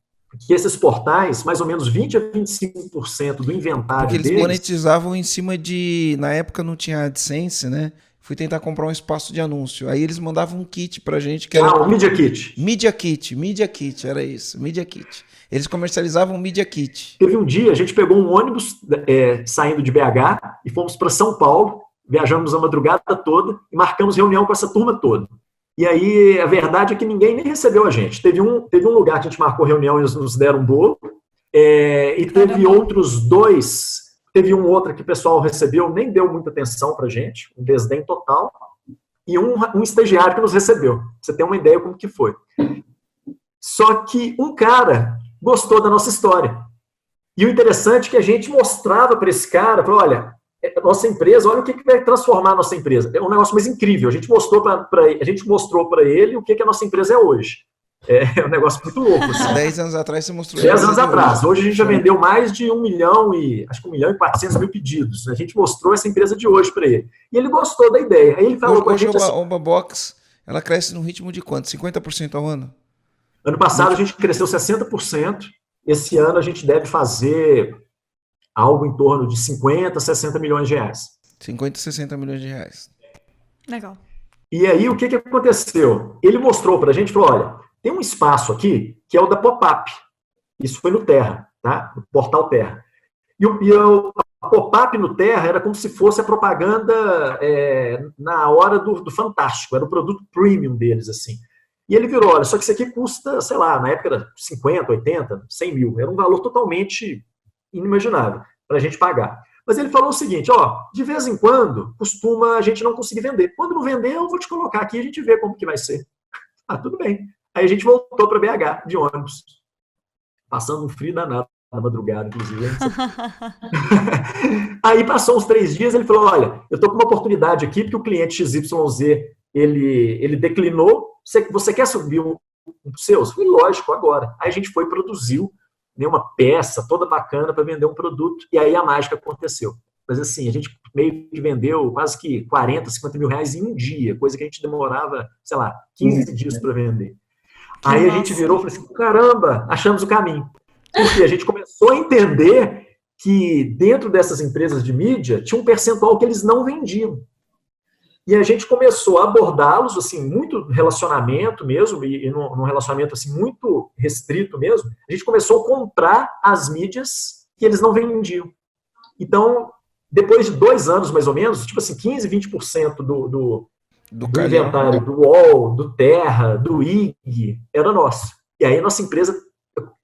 que esses portais, mais ou menos 20% a 25% do inventário porque eles deles... monetizavam em cima de... Na época não tinha AdSense, né? Fui tentar comprar um espaço de anúncio. Aí eles mandavam um kit pra gente que era... o Media Kit. Media Kit, era isso. Media Kit. Eles comercializavam Media Kit. Teve um dia, a gente pegou um ônibus saindo de BH e fomos para São Paulo, viajamos a madrugada toda e marcamos reunião com essa turma toda. E aí, a verdade é que ninguém nem recebeu a gente. Teve um lugar que a gente marcou reunião e eles nos deram um bolo, e teve outros 2... Teve um outro que o pessoal recebeu, nem deu muita atenção pra gente, um desdém total, e um estagiário que nos recebeu. Pra você ter uma ideia como que foi. Só que um cara gostou da nossa história. E o interessante é que a gente mostrava para esse cara, falou, olha, nossa empresa, olha o que vai transformar a nossa empresa. É um negócio mais incrível. A gente mostrou para ele o que a nossa empresa é hoje. É um negócio muito louco. Assim. 10 anos atrás você mostrou. 10 anos atrás. Hoje a gente já vendeu mais de 1 milhão e 400 mil pedidos. A gente mostrou essa empresa de hoje para ele. E ele gostou da ideia. Aí ele falou com a gente assim, a Oba Box, ela cresce num ritmo de quanto? 50% ao ano? Ano passado a gente cresceu 60%. Esse ano a gente deve fazer algo em torno de 50, 60 milhões de reais. 50, 60 milhões de reais. Legal. E aí o que aconteceu? Ele mostrou para a gente, falou, olha, tem um espaço aqui que é o da pop-up. Isso foi no Terra, tá? No portal Terra. E a pop-up no Terra era como se fosse a propaganda na hora do Fantástico. Era o produto premium deles, assim. E ele virou, olha, só que isso aqui custa, sei lá, na época era 50, 80, 100 mil. Era um valor totalmente inimaginável para a gente pagar. Mas ele falou o seguinte, ó, de vez em quando costuma a gente não conseguir vender. Quando não vender, eu vou te colocar aqui e a gente vê como que vai ser. Ah, tudo bem. Aí a gente voltou para BH, de ônibus. Passando um frio danado na madrugada, inclusive. Aí passou uns 3 dias, ele falou, olha, eu estou com uma oportunidade aqui, porque o cliente XYZ, ele declinou, você quer subir um dos seus? Eu falei, lógico, agora. Aí a gente foi e produziu uma peça toda bacana para vender um produto, e aí a mágica aconteceu. Mas assim, a gente meio que vendeu quase que 40, 50 mil reais em um dia, coisa que a gente demorava, sei lá, 15 dias para vender. Aí a gente virou e falou assim, caramba, achamos o caminho. Porque a gente começou a entender que dentro dessas empresas de mídia tinha um percentual que eles não vendiam. E a gente começou a abordá-los, assim, muito relacionamento mesmo, e num relacionamento assim, muito restrito mesmo, a gente começou a comprar as mídias que eles não vendiam. Então, depois de 2 anos, mais ou menos, tipo assim, 15, 20% do inventário do UOL, do Terra, do IG, era nosso. E aí a nossa empresa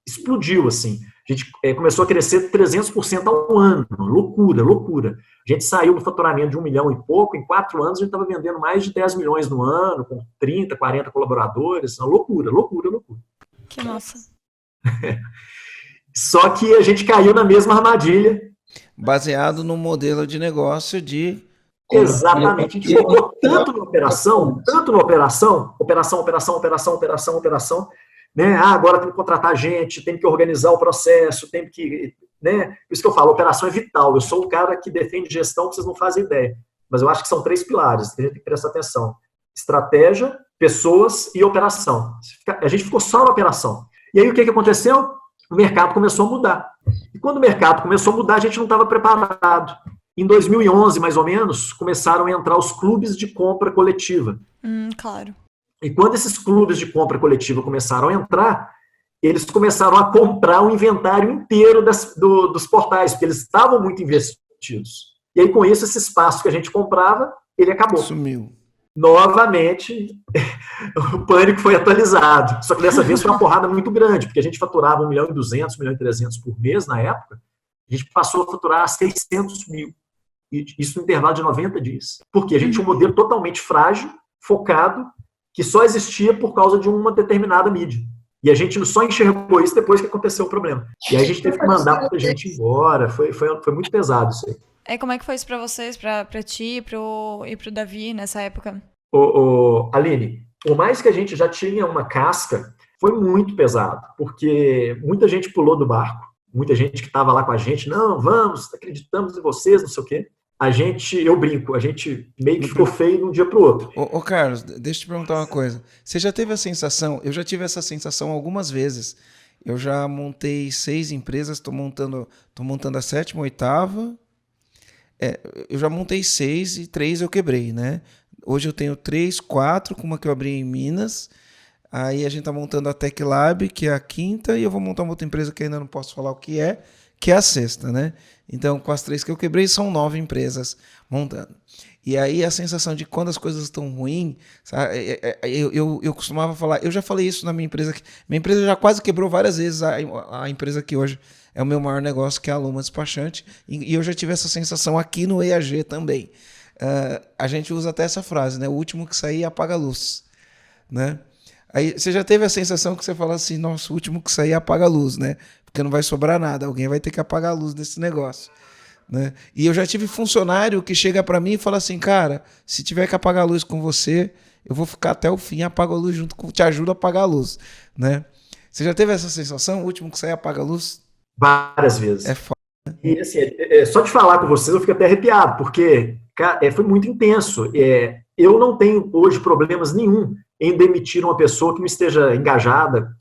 explodiu, assim. A gente começou a crescer 300% ao ano. Loucura, loucura. A gente saiu do faturamento de 1 milhão e pouco, em 4 anos a gente estava vendendo mais de 10 milhões no ano, com 30, 40 colaboradores. Loucura, loucura, loucura. Que massa. Só que a gente caiu na mesma armadilha. Baseado no modelo de negócio de... Exatamente. A gente focou tanto na operação, operação, né? Agora tem que contratar gente, tem que organizar o processo, tem que, né? Por isso que eu falo, operação é vital. Eu sou o cara que defende gestão, que vocês não fazem ideia. Mas eu acho que são 3 pilares, a gente tem que prestar atenção. Estratégia, pessoas e operação. A gente ficou só na operação. E aí o que aconteceu? O mercado começou a mudar. E quando o mercado começou a mudar, a gente não estava preparado. Em 2011, mais ou menos, começaram a entrar os clubes de compra coletiva. Claro. E quando esses clubes de compra coletiva começaram a entrar, eles começaram a comprar o inventário inteiro dos portais, porque eles estavam muito investidos. E aí, com isso, esse espaço que a gente comprava, ele acabou. Sumiu. Novamente, o pânico foi atualizado. Só que dessa vez foi uma porrada muito grande, porque a gente faturava 1 milhão e 200, 1 milhão e 300 por mês na época. A gente passou a faturar 600 mil. E isso no intervalo de 90 dias. Porque a gente tinha um modelo totalmente frágil, focado, que só existia por causa de uma determinada mídia. E a gente só enxergou isso depois que aconteceu o problema. E aí a gente teve que mandar muita gente embora. Foi muito pesado isso aí. Como é que foi isso pra vocês, pra ti e pro Davi nessa época? Aline, por mais que a gente já tinha uma casca, foi muito pesado. Porque muita gente pulou do barco. Muita gente que estava lá com a gente. Não, vamos, acreditamos em vocês, não sei o quê. Eu brinco, a gente meio que ficou feio de um dia para o outro. Ô Carlos, deixa eu te perguntar uma coisa. Você já teve a sensação, eu já tive essa sensação algumas vezes. Eu já montei 6 empresas, tô montando a 7ª, 8ª. Eu já montei 6 e 3 eu quebrei, né? Hoje eu tenho 3, 4, com uma que eu abri em Minas. Aí a gente tá montando a Tech Lab, que é a 5ª, e eu vou montar uma outra empresa que ainda não posso falar o que é a 6ª, né? Então, com as 3 que eu quebrei, são 9 empresas montando. E aí, a sensação de quando as coisas estão ruins, eu costumava falar, eu já falei isso na minha empresa, minha empresa já quase quebrou várias vezes, a empresa que hoje é o meu maior negócio, que é a Luma Despachante, e eu já tive essa sensação aqui no EAG também. A gente usa até essa frase, né? O último que sair apaga a luz, né? Aí você já teve a sensação que você fala assim, nossa, o último que sair apaga a luz, né? Porque não vai sobrar nada, alguém vai ter que apagar a luz desse negócio, né? E eu já tive funcionário que chega para mim e fala assim, cara, se tiver que apagar a luz com você, eu vou ficar até o fim, apago a luz junto com, te ajudo a apagar a luz, né? Você já teve essa sensação, o último que sair apaga a luz? Várias vezes. É foda. E assim, só de falar com vocês eu fico até arrepiado, porque foi muito intenso. Eu não tenho hoje problemas nenhum em demitir uma pessoa que não esteja engajada,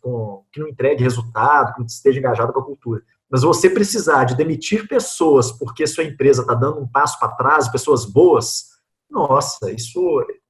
que não entregue resultado, que não esteja engajada com a cultura. Mas você precisar de demitir pessoas porque sua empresa está dando um passo para trás, pessoas boas, nossa, isso...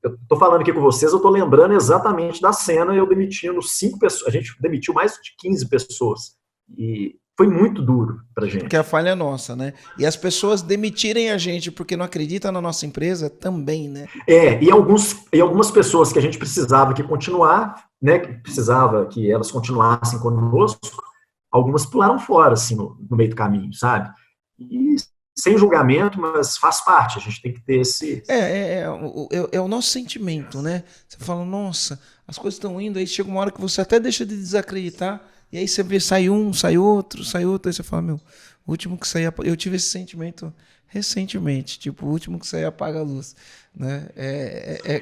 Eu estou falando aqui com vocês, eu estou lembrando exatamente da cena, eu demitindo 5 pessoas, a gente demitiu mais de 15 pessoas. E foi muito duro pra gente. Porque a falha é nossa, né? E as pessoas demitirem a gente porque não acreditam na nossa empresa também, né? E algumas pessoas que a gente precisava que continuar, né? Que precisava que elas continuassem conosco, algumas pularam fora, assim, no meio do caminho, sabe? E sem julgamento, mas faz parte, a gente tem que ter esse... É o nosso sentimento, né? Você fala, nossa, as coisas estão indo, aí chega uma hora que você até deixa de desacreditar, e aí você vê, sai outro, aí você fala, o último que sair, eu tive esse sentimento recentemente, tipo, o último que sair apaga a luz, né?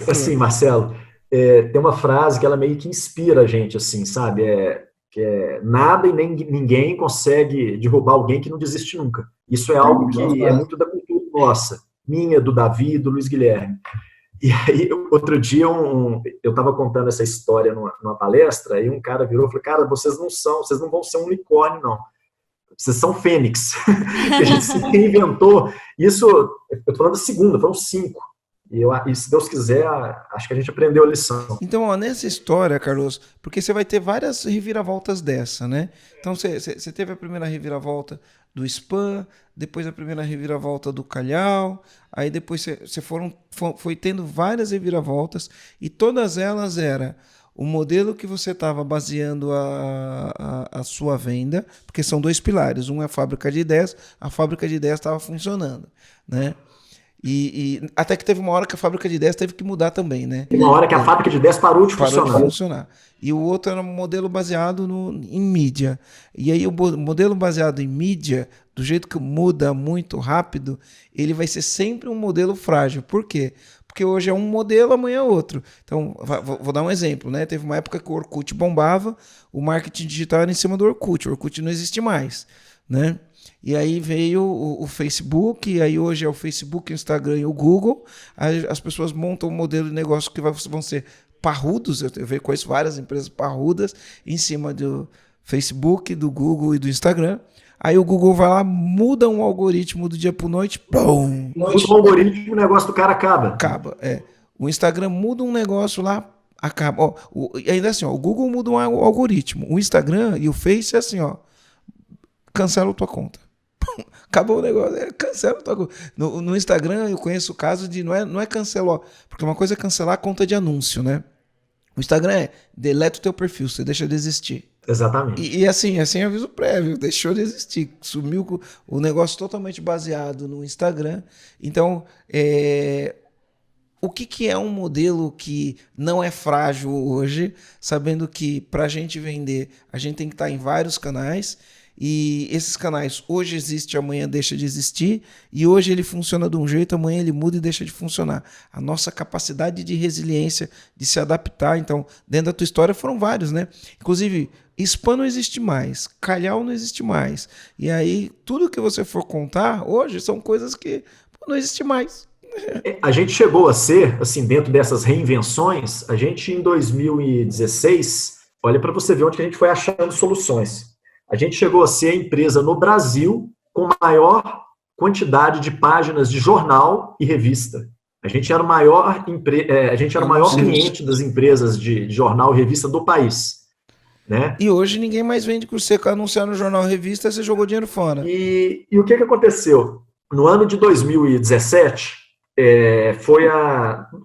Assim, Marcelo, tem uma frase que ela meio que inspira a gente, assim, sabe? Que nada e nem ninguém consegue derrubar alguém que não desiste nunca. Isso é algo que é muito da cultura nossa, minha, do Davi, do Luiz Guilherme. E aí, outro dia, eu estava contando essa história numa palestra, e um cara virou e falou, cara, vocês não vão ser um unicórnio, não. Vocês são fênix. Que a gente se reinventou. Isso, eu estou falando da segunda, foram 5. E se Deus quiser, acho que a gente aprendeu a lição. Então, ó, nessa história, Carlos, porque você vai ter várias reviravoltas dessa, né? Então, você teve a primeira reviravolta do spam, depois a primeira reviravolta do calhau, aí depois você foi tendo várias reviravoltas, e todas elas era o modelo que você estava baseando a sua venda, porque são 2 pilares, um é a fábrica de ideias, a fábrica de ideias estava funcionando, né? E até que teve uma hora que a fábrica de ideias teve que mudar também, né? Teve uma hora que a fábrica de ideias parou de funcionar. E o outro era um modelo baseado em mídia. E aí o modelo baseado em mídia, do jeito que muda muito rápido, ele vai ser sempre um modelo frágil. Por quê? Porque hoje é um modelo, amanhã é outro. Então, vou dar um exemplo, né? Teve uma época que o Orkut bombava, o marketing digital era em cima do Orkut. O Orkut não existe mais, né? E aí veio o Facebook, e aí hoje é o Facebook, o Instagram e o Google. Aí as pessoas montam um modelo de negócio que vão ser parrudos. Eu conheço várias empresas parrudas em cima do Facebook, do Google e do Instagram. Aí o Google vai lá, muda um algoritmo do dia para noite, pum! Muda um algoritmo, o negócio do cara acaba. Acaba, é. O Instagram muda um negócio lá, acaba. Ó, ainda assim, ó, o Google muda um algoritmo. O Instagram e o Face é assim, ó, cancela a tua conta. Acabou o negócio, cancela a tua conta. No Instagram eu conheço o caso de, não é cancelar, porque uma coisa é cancelar a conta de anúncio, né? O Instagram é deleta o teu perfil, você deixa de existir. Exatamente. E assim, sem aviso prévio, deixou de existir, sumiu o negócio totalmente baseado no Instagram. Então, o que é um modelo que não é frágil hoje, sabendo que para a gente vender, a gente tem que estar em vários canais, e esses canais hoje existem, amanhã deixa de existir, e hoje ele funciona de um jeito, amanhã ele muda e deixa de funcionar. A nossa capacidade de resiliência, de se adaptar, então, dentro da tua história foram vários, né? Inclusive, spam não existe mais, calhau não existe mais, e aí tudo que você for contar hoje são coisas que não existe mais. A gente chegou a ser, assim, dentro dessas reinvenções, a gente em 2016, olha para você ver onde que a gente foi achando soluções. A gente chegou a ser a empresa no Brasil com maior quantidade de páginas de jornal e revista. A gente era o maior, cliente das empresas de jornal e revista do país. Né? E hoje ninguém mais vende com você anunciar no jornal e revista, você jogou dinheiro fora. E o que aconteceu? No ano de 2017, foi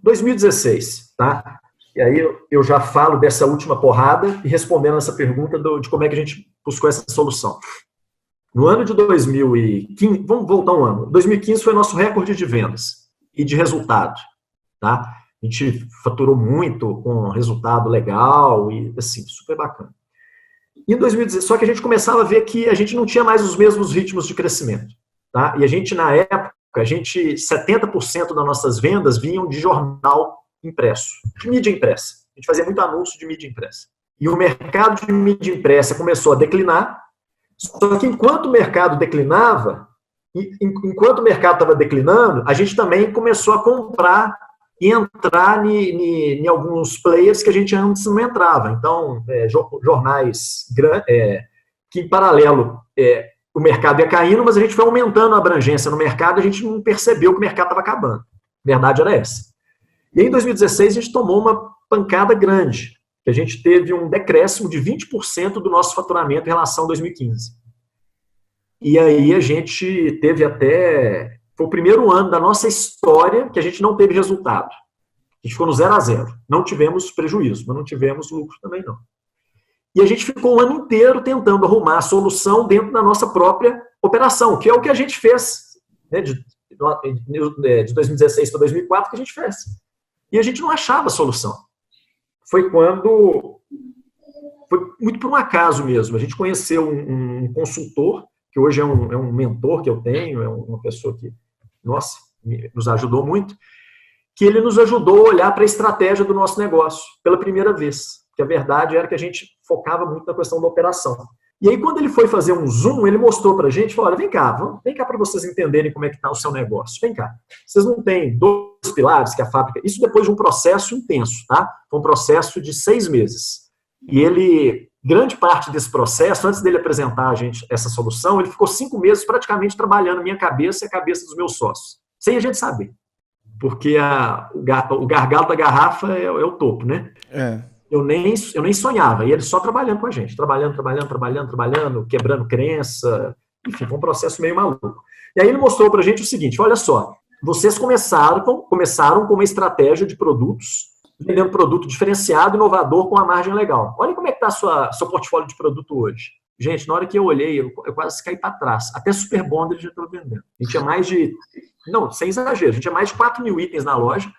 2016, tá? E aí eu já falo dessa última porrada e respondendo essa pergunta de como é que a gente buscou essa solução. No ano de 2015, vamos voltar um ano, 2015 foi nosso recorde de vendas e de resultado, tá? A gente faturou muito com resultado legal e assim, super bacana. E em 2016, só que a gente começava a ver que a gente não tinha mais os mesmos ritmos de crescimento, tá? E a gente, na época, 70% das nossas vendas vinham de jornal impresso, de mídia impressa. A gente fazia muito anúncio de mídia impressa. E o mercado de mídia impressa começou a declinar, só que enquanto o mercado declinava, enquanto o mercado estava declinando, a gente também começou a comprar e entrar em alguns players que a gente antes não entrava. Então, jornais que em paralelo o mercado ia caindo, mas a gente foi aumentando a abrangência no mercado, a gente não percebeu que o mercado estava acabando. A verdade era essa. E em 2016 a gente tomou uma pancada grande, que a gente teve um decréscimo de 20% do nosso faturamento em relação a 2015. E aí a gente teve foi o primeiro ano da nossa história que a gente não teve resultado. A gente ficou no 0 a 0. Não tivemos prejuízo, mas não tivemos lucro também não. E a gente ficou o ano inteiro tentando arrumar a solução dentro da nossa própria operação, que é o que a gente fez, né, de 2016 para 2004, que a gente fez. E a gente não achava a solução. Foi muito por um acaso mesmo. A gente conheceu um consultor, que hoje é um mentor que eu tenho, é uma pessoa que, nossa, nos ajudou muito, que ele nos ajudou a olhar para a estratégia do nosso negócio pela primeira vez. Que a verdade era que a gente focava muito na questão da operação. E aí, quando ele foi fazer um zoom, ele mostrou para a gente, falou, olha, vem cá para vocês entenderem como é que está o seu negócio. Vem cá, vocês não têm 2 pilares que a fábrica... Isso depois de um processo intenso, tá? Foi um processo de 6 meses. E ele, grande parte desse processo, antes dele apresentar a gente essa solução, ele ficou 5 meses praticamente trabalhando a minha cabeça e a cabeça dos meus sócios, sem a gente saber. Porque o gargalo da garrafa é o topo, né? Eu nem sonhava, e ele só trabalhando com a gente, trabalhando, quebrando crença, enfim, foi um processo meio maluco. E aí ele mostrou pra gente o seguinte, olha só, vocês começaram com uma estratégia de produtos, vendendo produto diferenciado, inovador, com uma margem legal. Olha como é que está seu portfólio de produto hoje. Gente, na hora que eu olhei, eu quase caí para trás. Até Super Bonder já estava vendendo. A gente tinha mais de... Não, sem exagero, a gente tinha mais de 4 mil itens na loja,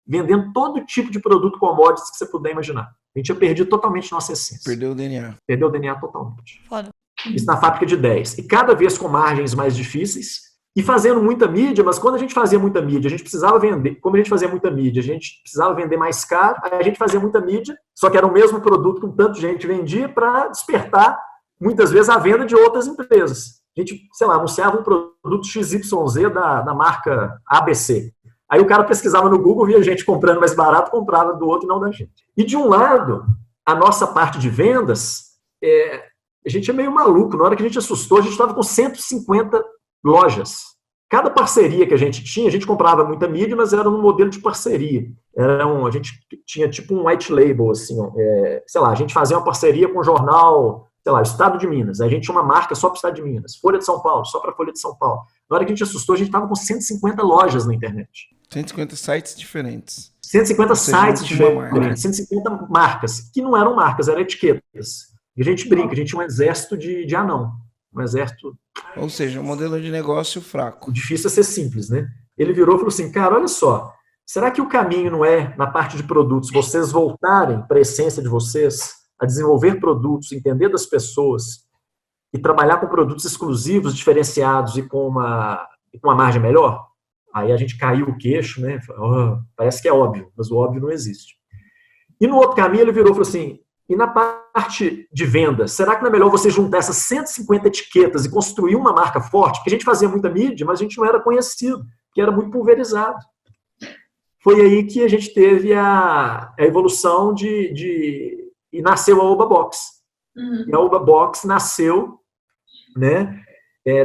vendendo todo tipo de produto commodities que você puder imaginar. A gente tinha perdido totalmente nossa essência. Perdeu o DNA. Perdeu o DNA totalmente. Foda. Isso na fábrica de 10. E cada vez com margens mais difíceis, e fazendo muita mídia, mas quando a gente fazia muita mídia, a gente precisava vender. Como a gente fazia muita mídia, a gente precisava vender mais caro, aí a gente fazia muita mídia, só que era o mesmo produto que um tanto de gente vendia para despertar, muitas vezes, a venda de outras empresas. A gente, sei lá, anunciava um produto XYZ da marca ABC. Aí o cara pesquisava no Google, via gente comprando mais barato, comprava do outro e não da gente. E de um lado, a nossa parte de vendas, a gente é meio maluco. Na hora que a gente assustou, a gente estava com 150 lojas. Cada parceria que a gente tinha, a gente comprava muita mídia, mas era um modelo de parceria. A gente tinha tipo um white label, assim, sei lá, a gente fazia uma parceria com o jornal, sei lá, Estado de Minas. A gente tinha uma marca só para o Estado de Minas. Folha de São Paulo, só para a Folha de São Paulo. Na hora que a gente assustou, a gente estava com 150 lojas na internet. 150 sites diferentes. 150 sites diferentes, 150 marcas, que não eram marcas, eram etiquetas. E a gente brinca, a gente tinha um exército de anão. Um exército... Ou seja, um modelo de negócio fraco. Difícil é ser simples, né? Ele virou e falou assim, cara, olha só, será que o caminho não é, na parte de produtos, vocês voltarem para a essência de vocês, a desenvolver produtos, entender das pessoas e trabalhar com produtos exclusivos, diferenciados e com uma margem melhor? Aí a gente caiu o queixo, né? Parece que é óbvio, mas o óbvio não existe. E no outro caminho ele virou e falou assim, e na parte de venda, será que não é melhor você juntar essas 150 etiquetas e construir uma marca forte? Porque a gente fazia muita mídia, mas a gente não era conhecido, porque era muito pulverizado. Foi aí que a gente teve a evolução e nasceu a Oba Box. E a Oba Box nasceu, né,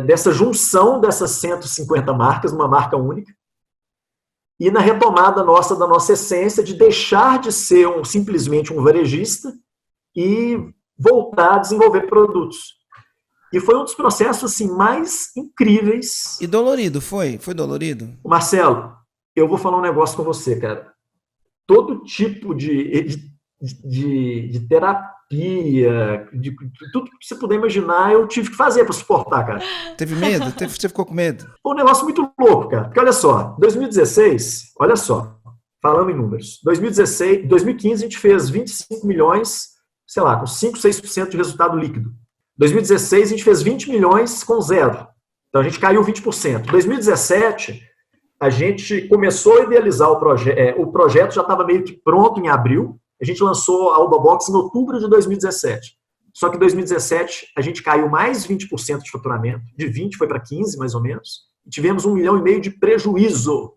dessa junção dessas 150 marcas, uma marca única, e na retomada da nossa essência de deixar de ser simplesmente um varejista e voltar a desenvolver produtos. E foi um dos processos assim, mais incríveis. E dolorido, foi? Foi dolorido? Marcelo, eu vou falar um negócio com você, cara. Todo tipo de terapia, de tudo que você puder imaginar, eu tive que fazer para suportar, cara. Teve medo? Você ficou com medo? Foi um negócio muito louco, cara. Porque olha só, 2016, olha só, falando em números, 2015 a gente fez 25 milhões, sei lá, com 5, 6% de resultado líquido. 2016 a gente fez 20 milhões com 0. Então a gente caiu 20%. 2017 a gente começou a idealizar o projeto. O projeto já estava meio que pronto em abril. A gente lançou a Oba Box em outubro de 2017. Só que em 2017 a gente caiu mais 20% de faturamento. De 20 foi para 15, mais ou menos. E tivemos 1,5 milhão de prejuízo.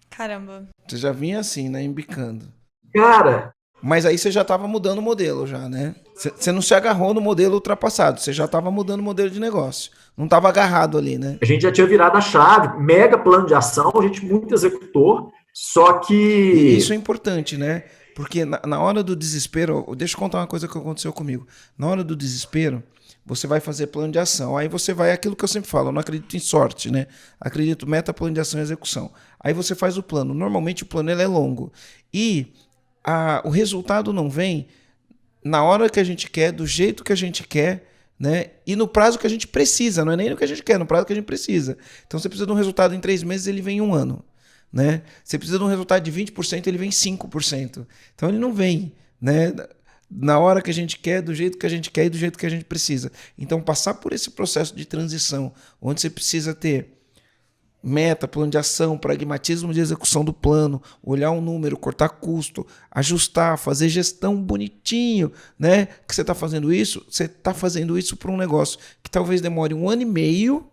Caramba. Você já vinha assim, né? Embicando. Cara... Mas aí você já estava mudando o modelo já, né? Você não se agarrou no modelo ultrapassado. Você já estava mudando o modelo de negócio. Não estava agarrado ali, né? A gente já tinha virado a chave. Mega plano de ação. A gente muito executor. Só que... E isso é importante, né? Porque na hora do desespero... Deixa eu contar uma coisa que aconteceu comigo. Na hora do desespero, você vai fazer plano de ação. Aí você vai... Aquilo que eu sempre falo, eu não acredito em sorte, né? Acredito meta, plano de ação e execução. Aí você faz o plano. Normalmente o plano ele é longo. E o resultado não vem na hora que a gente quer, do jeito que a gente quer, né? E no prazo que a gente precisa. Não é nem no que a gente quer, no prazo que a gente precisa. Então você precisa de um resultado em 3 meses, ele vem em 1 ano. Né? Você precisa de um resultado de 20%, ele vem 5%. Então ele não vem, né, na hora que a gente quer, do jeito que a gente quer e do jeito que a gente precisa. Então passar por esse processo de transição, onde você precisa ter meta, plano de ação, pragmatismo de execução do plano, olhar um número, cortar custo, ajustar, fazer gestão bonitinho, né? Que você está fazendo isso para um negócio que talvez demore 1 ano e meio.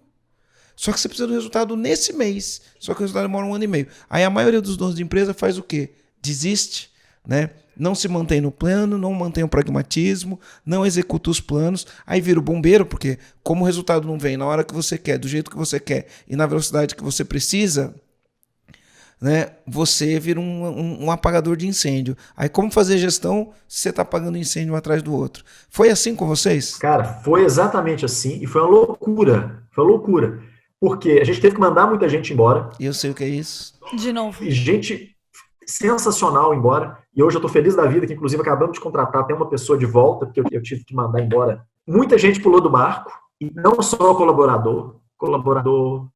Só que você precisa do resultado nesse mês. Só que o resultado demora 1 ano e meio. Aí a maioria dos donos de empresa faz o quê? Desiste, né? Não se mantém no plano, não mantém o pragmatismo, não executa os planos, aí vira o bombeiro, porque como o resultado não vem na hora que você quer, do jeito que você quer e na velocidade que você precisa, né, você vira um apagador de incêndio. Aí como fazer gestão se você está apagando incêndio um atrás do outro? Foi assim com vocês? Cara, foi exatamente assim e foi uma loucura. Foi uma loucura. Porque a gente teve que mandar muita gente embora. E eu sei o que é isso. De novo. E gente sensacional embora. E hoje eu estou feliz da vida, que inclusive acabamos de contratar até uma pessoa de volta, porque eu tive que mandar embora. Muita gente pulou do barco, e não só colaborador,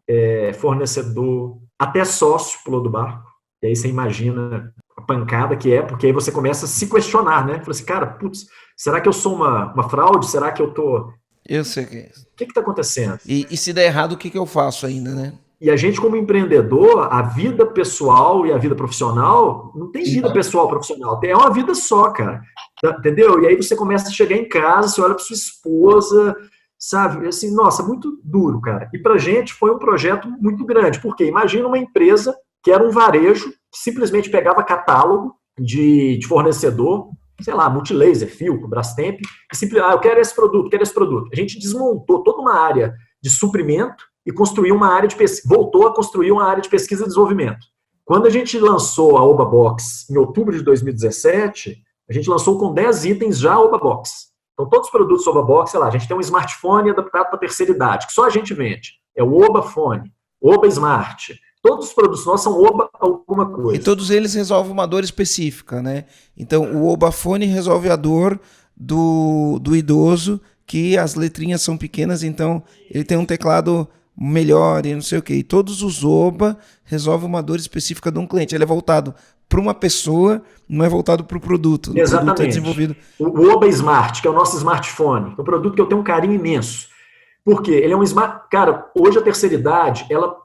fornecedor, até sócio pulou do barco. E aí você imagina a pancada que é, porque aí você começa a se questionar, né? Fala assim, cara, putz, será que eu sou uma fraude? Será que eu tô... Eu sei o que é isso. O que está acontecendo? E se der errado, o que eu faço ainda, né? E a gente, como empreendedor, a vida pessoal e a vida profissional, não tem vida pessoal profissional, é uma vida só, cara. Entendeu? E aí você começa a chegar em casa, você olha para sua esposa, sabe? Assim, nossa, muito duro, cara. E pra gente foi um projeto muito grande, porque imagina uma empresa que era um varejo, que simplesmente pegava catálogo de fornecedor, sei lá, Multilaser, Philco, Brastemp, e simplesmente, eu quero esse produto, quero esse produto. A gente desmontou toda uma área de suprimento e construiu uma área de pesquisa, voltou a construir uma área de pesquisa e desenvolvimento. Quando a gente lançou a Oba Box em outubro de 2017, a gente lançou com 10 itens já a Oba Box. Então, todos os produtos Oba Box, sei lá, a gente tem um smartphone adaptado para a terceira idade, que só a gente vende. É o Oba Fone, Oba Smart. Todos os produtos nossos são Oba alguma coisa. E todos eles resolvem uma dor específica, né? Então, o Oba Fone resolve a dor do idoso, que as letrinhas são pequenas, então ele tem um teclado melhor e não sei o quê. E todos os Oba resolvem uma dor específica de um cliente. Ele é voltado para uma pessoa, não é voltado para o produto. O Exatamente. produto é desenvolvido. O Oba Smart, que é o nosso smartphone, é um produto que eu tenho um carinho imenso. Por quê? Ele é um smart... Cara, hoje a terceira idade, ela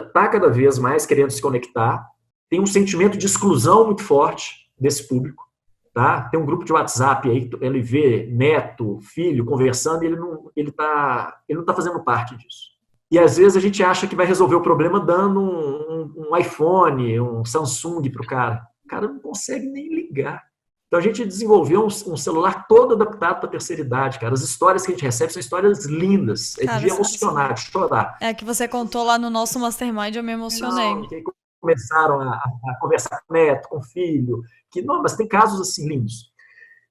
está cada vez mais querendo se conectar, tem um sentimento de exclusão muito forte desse público. Tá? Tem um grupo de WhatsApp aí, ele vê neto, filho, conversando, e ele não tá fazendo parte disso. E às vezes a gente acha que vai resolver o problema dando um iPhone, um Samsung para o cara. O cara não consegue nem ligar. Então a gente desenvolveu um celular todo adaptado para a terceira idade, cara. As histórias que a gente recebe são histórias lindas. É de emocionar, de chorar. É que você contou lá no nosso Mastermind, eu me emocionei. Não, que começaram a conversar com o neto, com o filho. Mas tem casos assim lindos.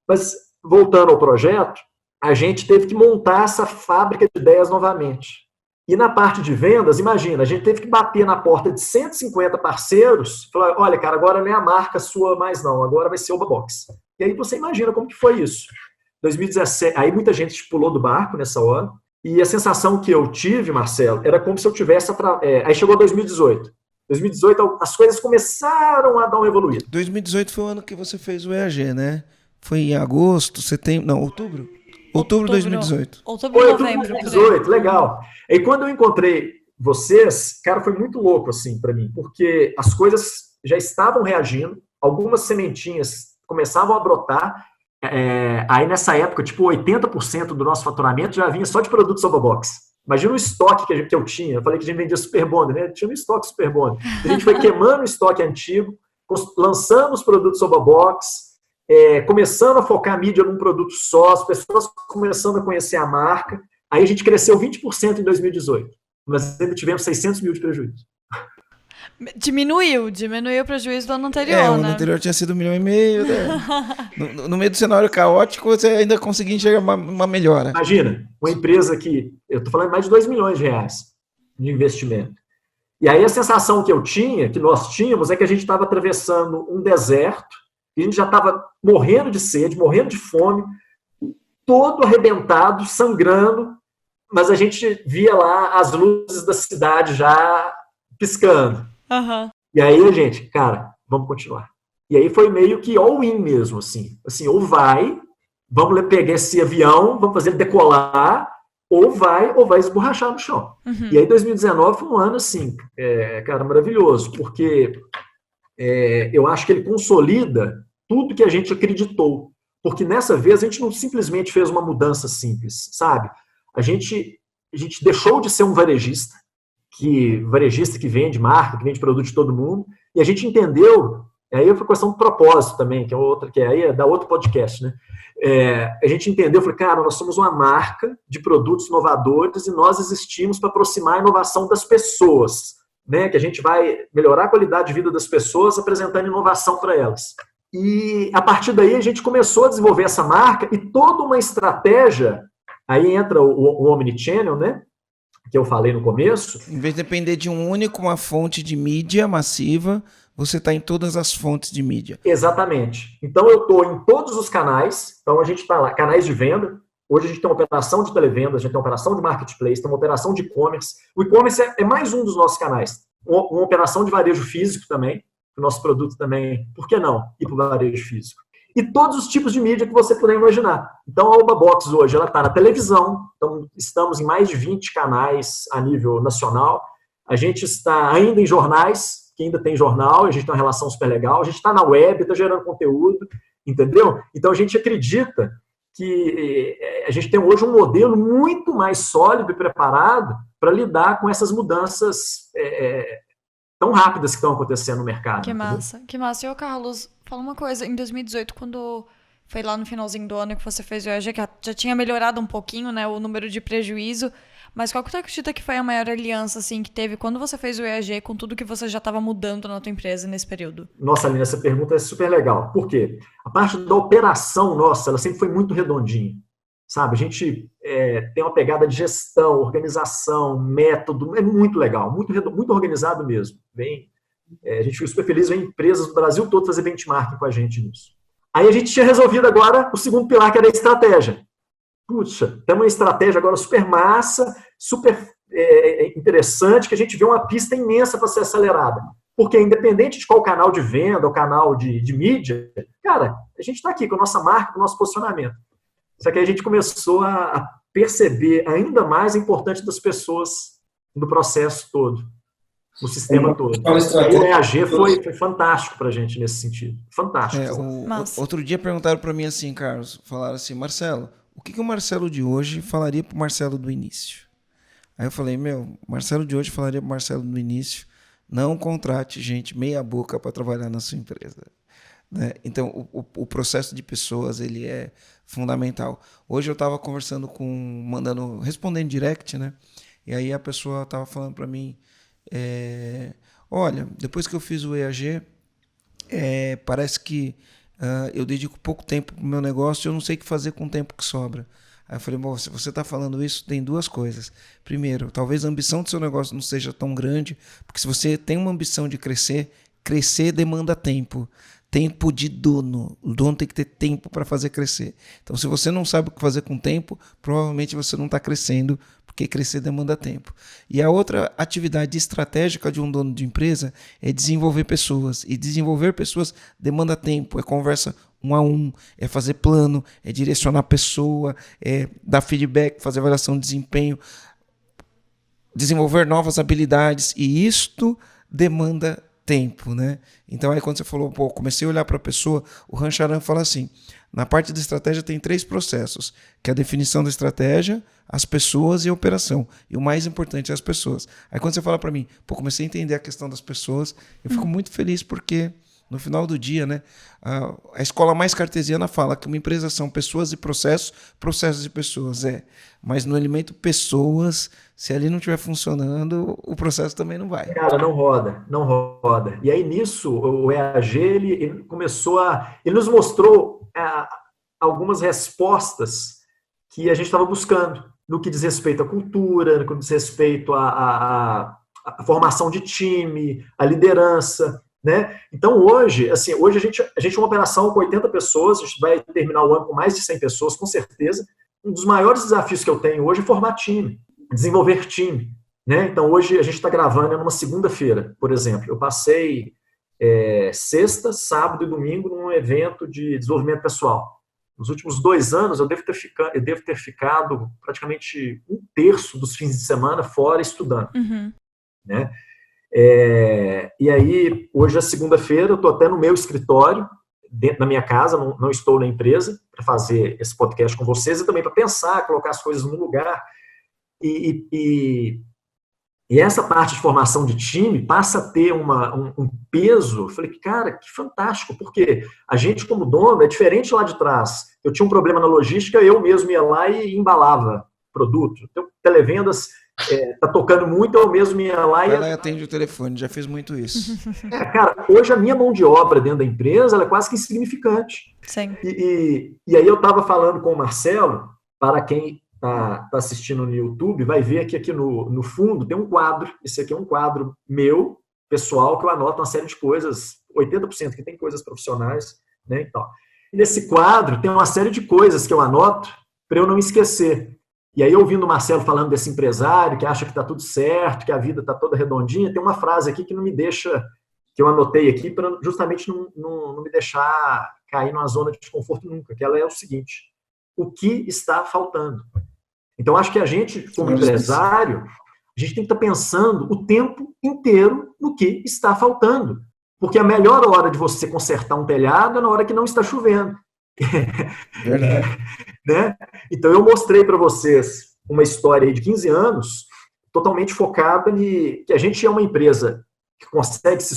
Mas, voltando ao projeto, a gente teve que montar essa fábrica de ideias novamente. E na parte de vendas, imagina, a gente teve que bater na porta de 150 parceiros, falar, olha, cara, agora não é a marca sua mais não, agora vai ser o Oba Box. E aí você imagina como que foi isso. 2017, aí muita gente pulou do barco nessa hora, e a sensação que eu tive, Marcelo, era como se eu tivesse... Aí chegou 2018. 2018, as coisas começaram a dar uma evoluída. 2018 foi o ano que você fez o EAG, né? Foi em agosto, setembro... Não, outubro? Outubro de 2018. Outubro, novembro. 2018, legal. E quando eu encontrei vocês, cara, foi muito louco, assim, para mim, porque as coisas já estavam reagindo, algumas sementinhas começavam a brotar, aí nessa época, tipo, 80% do nosso faturamento já vinha só de produtos Oba Box. Imagina o estoque que eu tinha. Eu falei que a gente vendia Super Bond, né? Tinha um estoque Super Bond. A gente foi queimando o estoque antigo, lançando os produtos Oba Box, começando a focar a mídia num produto só, as pessoas começando a conhecer a marca. Aí a gente cresceu 20% em 2018. Mas ainda tivemos 600 mil de prejuízo. Diminuiu o prejuízo do ano anterior, o né? ano anterior tinha sido 1,5 milhão. Né? No meio do cenário caótico, você ainda conseguia enxergar uma melhora. Imagina, uma empresa que... Eu estou falando de mais de 2 milhões de reais de investimento. E aí a sensação que eu tinha, que nós tínhamos, é que a gente estava atravessando um deserto, e a gente já estava morrendo de sede, morrendo de fome, todo arrebentado, sangrando, mas a gente via lá as luzes da cidade já piscando. Uhum. E aí a gente, cara, vamos continuar. E aí foi meio que all-in mesmo, assim, ou vai, vamos pegar esse avião, vamos fazer ele decolar, ou vai esborrachar no chão. Uhum. E aí 2019 foi um ano, assim, cara, maravilhoso, porque eu acho que ele consolida tudo que a gente acreditou. Porque nessa vez a gente não simplesmente fez uma mudança simples, sabe? A gente a gente deixou de ser um varejista que vende marca, que vende produto de todo mundo, e a gente entendeu, aí foi questão do propósito também, que é outra, que aí é da outro podcast, né? A gente entendeu, falei, cara, nós somos uma marca de produtos inovadores e nós existimos para aproximar a inovação das pessoas, né? Que a gente vai melhorar a qualidade de vida das pessoas apresentando inovação para elas. E a partir daí a gente começou a desenvolver essa marca e toda uma estratégia, aí entra o Omnichannel, né? Que eu falei no começo. Em vez de depender de uma fonte de mídia massiva, você está em todas as fontes de mídia. Exatamente. Então, eu estou em todos os canais. Então, a gente está lá, canais de venda. Hoje, a gente tem uma operação de televenda, a gente tem uma operação de marketplace, tem uma operação de e-commerce. O e-commerce é mais um dos nossos canais. Uma operação de varejo físico também. O nosso produto também, por que não ir para o varejo físico? E todos os tipos de mídia que você puder imaginar. Então, a Obabox hoje, ela está na televisão, então estamos em mais de 20 canais a nível nacional. A gente está ainda em jornais, que ainda tem jornal, a gente tem uma relação super legal. A gente está na web, está gerando conteúdo, entendeu? Então, a gente acredita que a gente tem hoje um modelo muito mais sólido e preparado para lidar com essas mudanças tão rápidas que estão acontecendo no mercado. Que massa, que massa. E, Carlos, fala uma coisa, em 2018, quando foi lá no finalzinho do ano que você fez o EAG, que já tinha melhorado um pouquinho, né, o número de prejuízo, mas qual que tu acredita que foi a maior aliança, assim, que teve quando você fez o EAG com tudo que você já estava mudando na tua empresa nesse período? Nossa, Aline, essa pergunta é super legal. Por quê? A parte da operação nossa, ela sempre foi muito redondinha. Sabe, a gente tem uma pegada de gestão, organização, método, é muito legal, muito organizado mesmo. A gente fica super feliz, vem empresas do Brasil todo fazer benchmarking com a gente nisso. Aí a gente tinha resolvido agora o segundo pilar, que era a estratégia. Puxa, tem uma estratégia agora super massa, super interessante, que a gente vê uma pista imensa para ser acelerada. Porque independente de qual canal de venda ou canal de mídia, cara, a gente está aqui com a nossa marca, com o nosso posicionamento. Só que aí a gente começou a perceber ainda mais a importância das pessoas no processo todo, no sistema todo. E o EAG foi fantástico para a gente nesse sentido. Fantástico. Outro dia perguntaram para mim assim, Carlos, falaram assim, Marcelo, o que o Marcelo de hoje falaria para o Marcelo do início? Aí eu falei, o Marcelo de hoje falaria para o Marcelo do início, não contrate gente meia boca para trabalhar na sua empresa. Né? Então, o processo de pessoas, ele é fundamental. Hoje eu estava conversando respondendo direct, né? E aí a pessoa estava falando para mim, olha, depois que eu fiz o EAG, parece que eu dedico pouco tempo para o meu negócio e eu não sei o que fazer com o tempo que sobra. Aí eu falei, se você está falando isso, tem duas coisas. Primeiro, talvez a ambição do seu negócio não seja tão grande, porque se você tem uma ambição de crescer demanda tempo. Tempo de dono. O dono tem que ter tempo para fazer crescer. Então, se você não sabe o que fazer com tempo, provavelmente você não está crescendo, porque crescer demanda tempo. E a outra atividade estratégica de um dono de empresa é desenvolver pessoas. E desenvolver pessoas demanda tempo. É conversa 1 a 1, é fazer plano, é direcionar a pessoa, é dar feedback, fazer avaliação de desempenho, desenvolver novas habilidades. E isto demanda tempo, né? Então aí quando você falou, comecei a olhar para a pessoa, o Rancharan fala assim, na parte da estratégia tem 3 processos, que é a definição da estratégia, as pessoas e a operação. E o mais importante é as pessoas. Aí quando você fala para mim, comecei a entender a questão das pessoas, eu fico muito feliz porque no final do dia, né, a escola mais cartesiana fala que uma empresa são pessoas e processos, processos e pessoas, mas no elemento pessoas, se ali não estiver funcionando, o processo também não vai. Cara, não roda. E aí nisso, o EAG, ele começou ele nos mostrou algumas respostas que a gente estava buscando, no que diz respeito à cultura, no que diz respeito à formação de time, à liderança, né? Então, hoje a gente é uma operação com 80 pessoas, a gente vai terminar o ano com mais de 100 pessoas, com certeza. Um dos maiores desafios que eu tenho hoje é formar time, desenvolver time. Né? Então, hoje a gente está gravando numa segunda-feira, por exemplo. Eu passei sexta, sábado e domingo num evento de desenvolvimento pessoal. Nos últimos 2 anos, eu devo ter ficado praticamente 1/3 dos fins de semana fora estudando. Uhum. Né? E aí, hoje é segunda-feira, eu estou até no meu escritório, dentro da minha casa, não estou na empresa, para fazer esse podcast com vocês e também para pensar, colocar as coisas no lugar. E essa parte de formação de time passa a ter um peso. Eu falei, cara, que fantástico, porque a gente, como dono, é diferente lá de trás. Eu tinha um problema na logística, eu mesmo ia lá e embalava produto. Então, televendas tá tocando muito, eu mesmo ia lá e... Vai lá e atende o telefone, já fiz muito isso. Cara, hoje a minha mão de obra dentro da empresa ela é quase que insignificante. Sim. E aí eu estava falando com o Marcelo, para quem tá assistindo no YouTube, vai ver que aqui no fundo tem um quadro. Esse aqui é um quadro meu, pessoal, que eu anoto uma série de coisas, 80% que tem coisas profissionais, né? Então, e nesse quadro tem uma série de coisas que eu anoto para eu não esquecer. E aí, ouvindo o Marcelo falando desse empresário que acha que está tudo certo, que a vida está toda redondinha, tem uma frase aqui que não me deixa, que eu anotei aqui para justamente não me deixar cair numa zona de desconforto nunca, que ela é o seguinte: o que está faltando? Então, acho que a gente, como empresário, a gente tem que estar pensando o tempo inteiro no que está faltando. Porque a melhor hora de você consertar um telhado é na hora que não está chovendo. Verdade. Né? Então, eu mostrei para vocês uma história aí de 15 anos, totalmente focada em que a gente é uma empresa que consegue ser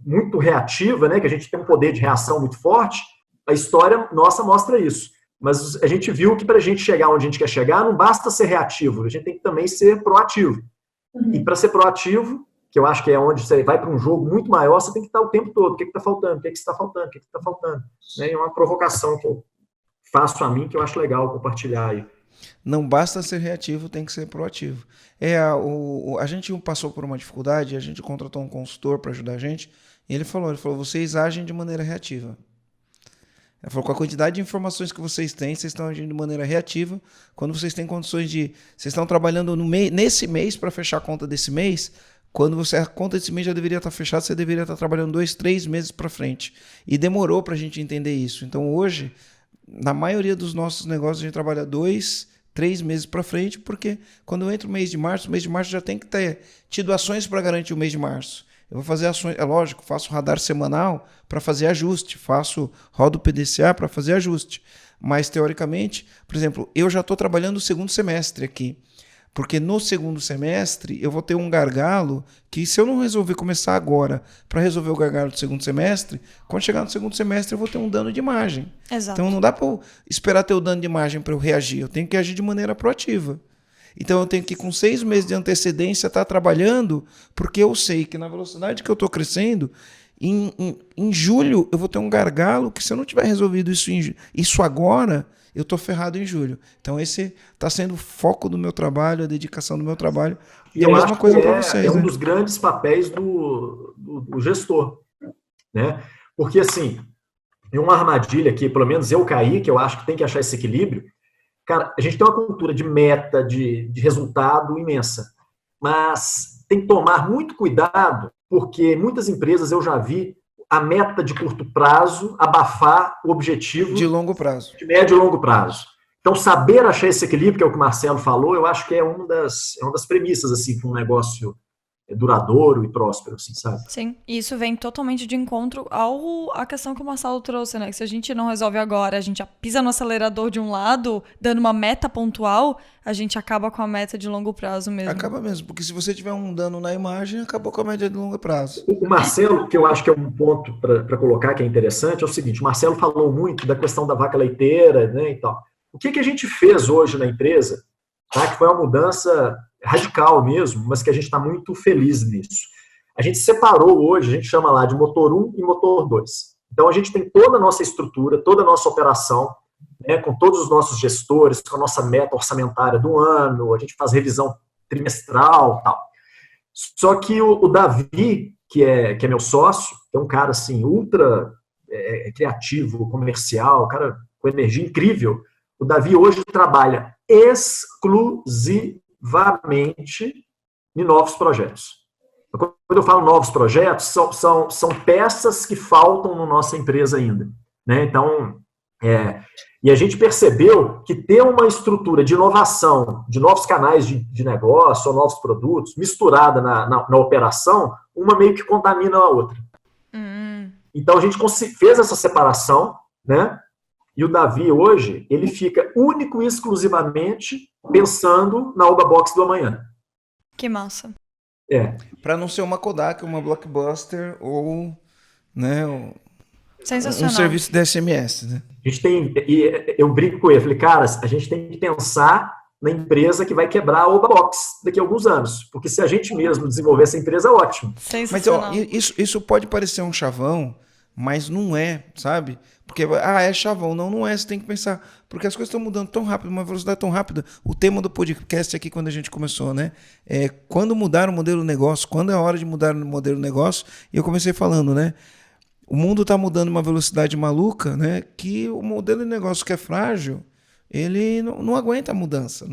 muito reativa, né? Que a gente tem um poder de reação muito forte. A história nossa mostra isso. Mas a gente viu que para a gente chegar onde a gente quer chegar, não basta ser reativo, a gente tem que também ser proativo. E para ser proativo, que eu acho que é onde você vai para um jogo muito maior, você tem que estar o tempo todo. O que está faltando? O que está faltando? O que está faltando? É uma provocação que eu faço a mim, que eu acho legal compartilhar aí. Não basta ser reativo, tem que ser proativo. A gente passou por uma dificuldade, a gente contratou um consultor para ajudar a gente, e ele falou, vocês agem de maneira reativa. Ele falou, com a quantidade de informações que vocês têm, vocês estão agindo de maneira reativa. Quando vocês têm condições de... Vocês estão trabalhando nesse mês para fechar a conta desse mês. Quando a conta desse mês já deveria estar fechada, você deveria estar trabalhando 2, 3 meses para frente. E demorou para a gente entender isso. Então, hoje, na maioria dos nossos negócios, a gente trabalha 2, 3 meses para frente, porque quando entra o mês de março já tem que ter tido ações para garantir o mês de março. Eu vou fazer ações, é lógico, faço radar semanal para fazer ajuste, rodo PDCA para fazer ajuste. Mas, teoricamente, por exemplo, eu já estou trabalhando o segundo semestre aqui, porque no segundo semestre eu vou ter um gargalo que, se eu não resolver começar agora para resolver o gargalo do segundo semestre, quando chegar no segundo semestre eu vou ter um dano de imagem. Exato. Então não dá para eu esperar ter o dano de imagem para eu reagir, eu tenho que agir de maneira proativa. Então eu tenho que, com 6 meses de antecedência, estar trabalhando, porque eu sei que na velocidade que eu estou crescendo, em julho eu vou ter um gargalo que, se eu não tiver resolvido isso agora, eu estou ferrado em julho. Então esse está sendo o foco do meu trabalho, a dedicação do meu trabalho. E a mesma coisa para vocês. É um dos grandes papéis do gestor. Né? Porque, assim, em uma armadilha que, pelo menos eu caí, que eu acho que tem que achar esse equilíbrio. Cara, a gente tem uma cultura de meta, de resultado imensa, mas tem que tomar muito cuidado, porque muitas empresas eu já vi a meta de curto prazo abafar o objetivo de longo prazo, de médio e longo prazo. Então, saber achar esse equilíbrio, que é o que o Marcelo falou, eu acho que é uma das premissas assim, para um negócio duradouro e próspero, assim, sabe? Sim, e isso vem totalmente de encontro à questão que o Marcelo trouxe, né? Que se a gente não resolve agora, a gente já pisa no acelerador de um lado, dando uma meta pontual, a gente acaba com a meta de longo prazo mesmo. Acaba mesmo, porque se você tiver um dano na imagem, acabou com a média de longo prazo. O Marcelo, que eu acho que é um ponto para colocar que é interessante, é o seguinte: o Marcelo falou muito da questão da vaca leiteira, né, e tal. O que a gente fez hoje na empresa, tá, que foi uma mudança radical mesmo, mas que a gente está muito feliz nisso. A gente separou hoje, a gente chama lá de motor 1 e motor 2. Então, a gente tem toda a nossa estrutura, toda a nossa operação, né, com todos os nossos gestores, com a nossa meta orçamentária do ano, a gente faz revisão trimestral, tal. Só que o Davi, que é meu sócio, que é um cara assim, ultra criativo, comercial, um cara com energia incrível, o Davi hoje trabalha exclusivamente em novos projetos. Quando eu falo novos projetos, são peças que faltam na nossa empresa ainda. Né? Então, e a gente percebeu que ter uma estrutura de inovação, de novos canais de negócio, ou novos produtos, misturada na operação, uma meio que contamina a outra. Então, a gente fez essa separação, né? E o Davi, hoje, ele fica único e exclusivamente pensando na Oba Box do amanhã. Que massa. Para não ser uma Kodak, uma Blockbuster ou, né, um Sensacional. serviço de SMS, né? A gente tem, e eu brinco com ele, falei, cara, a gente tem que pensar na empresa que vai quebrar a Oba Box daqui a alguns anos, porque se a gente mesmo desenvolver essa empresa, ótimo. Mas ó, isso pode parecer um chavão, mas não é, sabe? Porque, é chavão. Não é, você tem que pensar. Porque as coisas estão mudando tão rápido, uma velocidade tão rápida. O tema do podcast aqui, quando a gente começou, né? Quando mudar o modelo do negócio, quando é a hora de mudar o modelo do negócio, e eu comecei falando, né? O mundo está mudando uma velocidade maluca, né? Que o modelo de negócio que é frágil, ele não aguenta a mudança.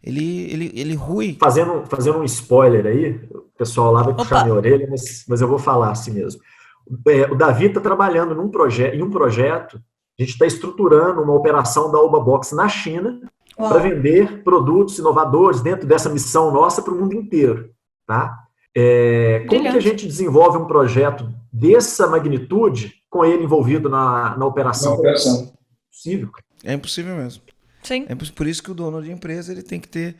Ele rui. Fazendo um spoiler aí, o pessoal lá vai puxar minha orelha, mas eu vou falar assim mesmo. O Davi está trabalhando em um projeto, a gente está estruturando uma operação da Oba Box na China para vender produtos inovadores dentro dessa missão nossa para o mundo inteiro. Tá? Como que a gente desenvolve um projeto dessa magnitude com ele envolvido na operação? É impossível. É impossível mesmo. Sim. É por isso que o dono de empresa ele tem que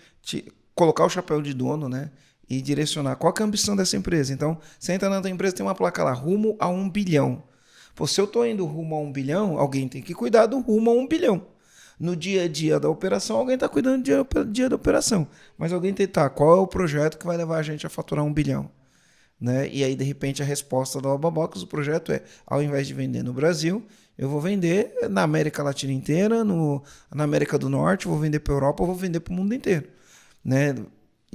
colocar o chapéu de dono, né? E direcionar. Qual que é a ambição dessa empresa? Então, você entra na tua empresa, tem uma placa lá, rumo a 1 bilhão. Pô, se eu estou indo rumo a 1 bilhão, alguém tem que cuidar do rumo a 1 bilhão. No dia a dia da operação, alguém está cuidando do dia da operação. Mas alguém tem que qual é o projeto que vai levar a gente a faturar 1 bilhão? Né? E aí, de repente, a resposta da Oba Box, o projeto ao invés de vender no Brasil, eu vou vender na América Latina inteira, na América do Norte, vou vender para a Europa, vou vender para o mundo inteiro. Né?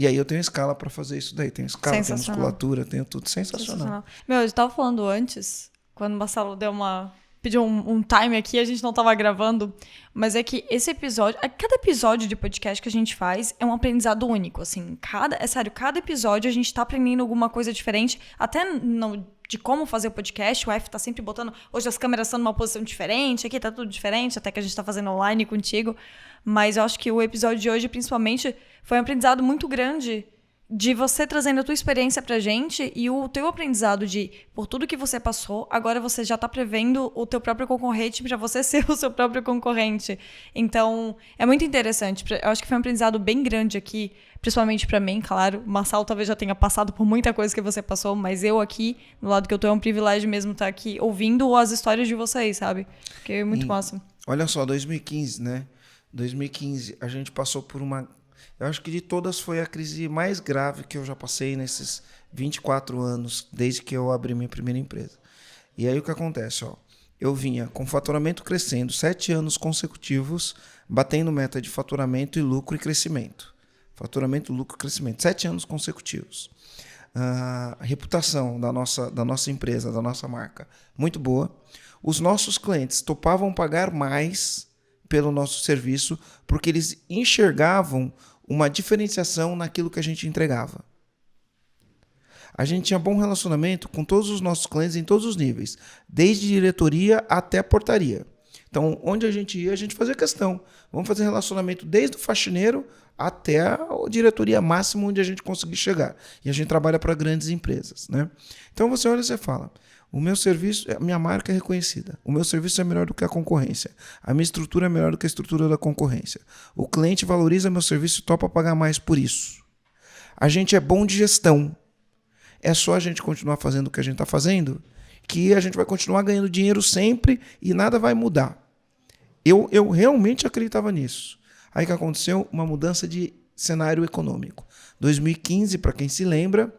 E aí eu tenho escala para fazer isso daí. Tenho escala, tenho musculatura, tenho tudo sensacional. Meu, eu estava falando antes, quando o Marcelo pediu um time aqui, a gente não estava gravando, mas é que esse episódio, cada episódio de podcast que a gente faz é um aprendizado único, assim, cada episódio a gente tá aprendendo alguma coisa diferente, até de como fazer o podcast, o F tá sempre botando, hoje as câmeras estão numa posição diferente, aqui tá tudo diferente, até que a gente tá fazendo online contigo, mas eu acho que o episódio de hoje, principalmente, foi um aprendizado muito grande de você trazendo a tua experiência pra gente e o teu aprendizado por tudo que você passou, agora você já tá prevendo o teu próprio concorrente pra você ser o seu próprio concorrente. Então, é muito interessante. Eu acho que foi um aprendizado bem grande aqui, principalmente pra mim, claro. O Marcelo talvez já tenha passado por muita coisa que você passou, mas eu aqui, no lado que eu tô, é um privilégio mesmo estar aqui ouvindo as histórias de vocês, sabe? Porque é muito massa. Olha só, 2015, né? 2015, a gente passou por eu acho que de todas foi a crise mais grave que eu já passei nesses 24 anos, desde que eu abri minha primeira empresa. E aí o que acontece? Eu vinha com faturamento crescendo, 7 anos consecutivos, batendo meta de faturamento e lucro e crescimento. Faturamento, lucro e crescimento. 7 anos consecutivos. A reputação da nossa empresa, da nossa marca, muito boa. Os nossos clientes topavam pagar mais pelo nosso serviço porque eles enxergavam uma diferenciação naquilo que a gente entregava. A gente tinha bom relacionamento com todos os nossos clientes em todos os níveis, desde diretoria até a portaria. Então, onde a gente ia, a gente fazia questão. Vamos fazer relacionamento desde o faxineiro até a diretoria máxima onde a gente conseguir chegar. E a gente trabalha para grandes empresas, né? Então, você olha e você fala, o meu serviço, a minha marca é reconhecida. O meu serviço é melhor do que a concorrência. A minha estrutura é melhor do que a estrutura da concorrência. O cliente valoriza meu serviço e topa pagar mais por isso. A gente é bom de gestão. É só a gente continuar fazendo o que a gente está fazendo que a gente vai continuar ganhando dinheiro sempre e nada vai mudar. Eu realmente acreditava nisso. Aí que aconteceu? Uma mudança de cenário econômico. 2015, para quem se lembra,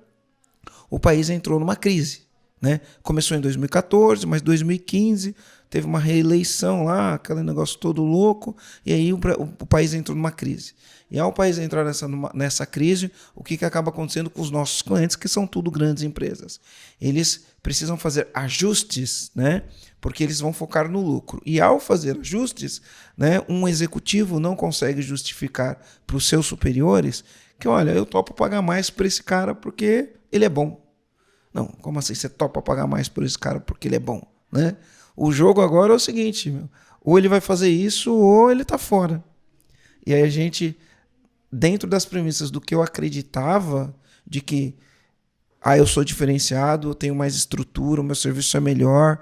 o país entrou numa crise. Né? Começou em 2014, mas 2015 teve uma reeleição lá, aquele negócio todo louco, e aí o país entrou numa crise. E ao país entrar nessa crise, o que acaba acontecendo com os nossos clientes, que são tudo grandes empresas? Eles precisam fazer ajustes, né? Porque eles vão focar no lucro. E ao fazer ajustes, né, um executivo não consegue justificar para os seus superiores que, olha, eu topo pagar mais para esse cara porque ele é bom. Não, como assim você topa pagar mais por esse cara porque ele é bom, né? O jogo agora é o seguinte, ou ele vai fazer isso ou ele tá fora. E aí a gente, dentro das premissas do que eu acreditava, de que eu sou diferenciado, eu tenho mais estrutura, o meu serviço é melhor,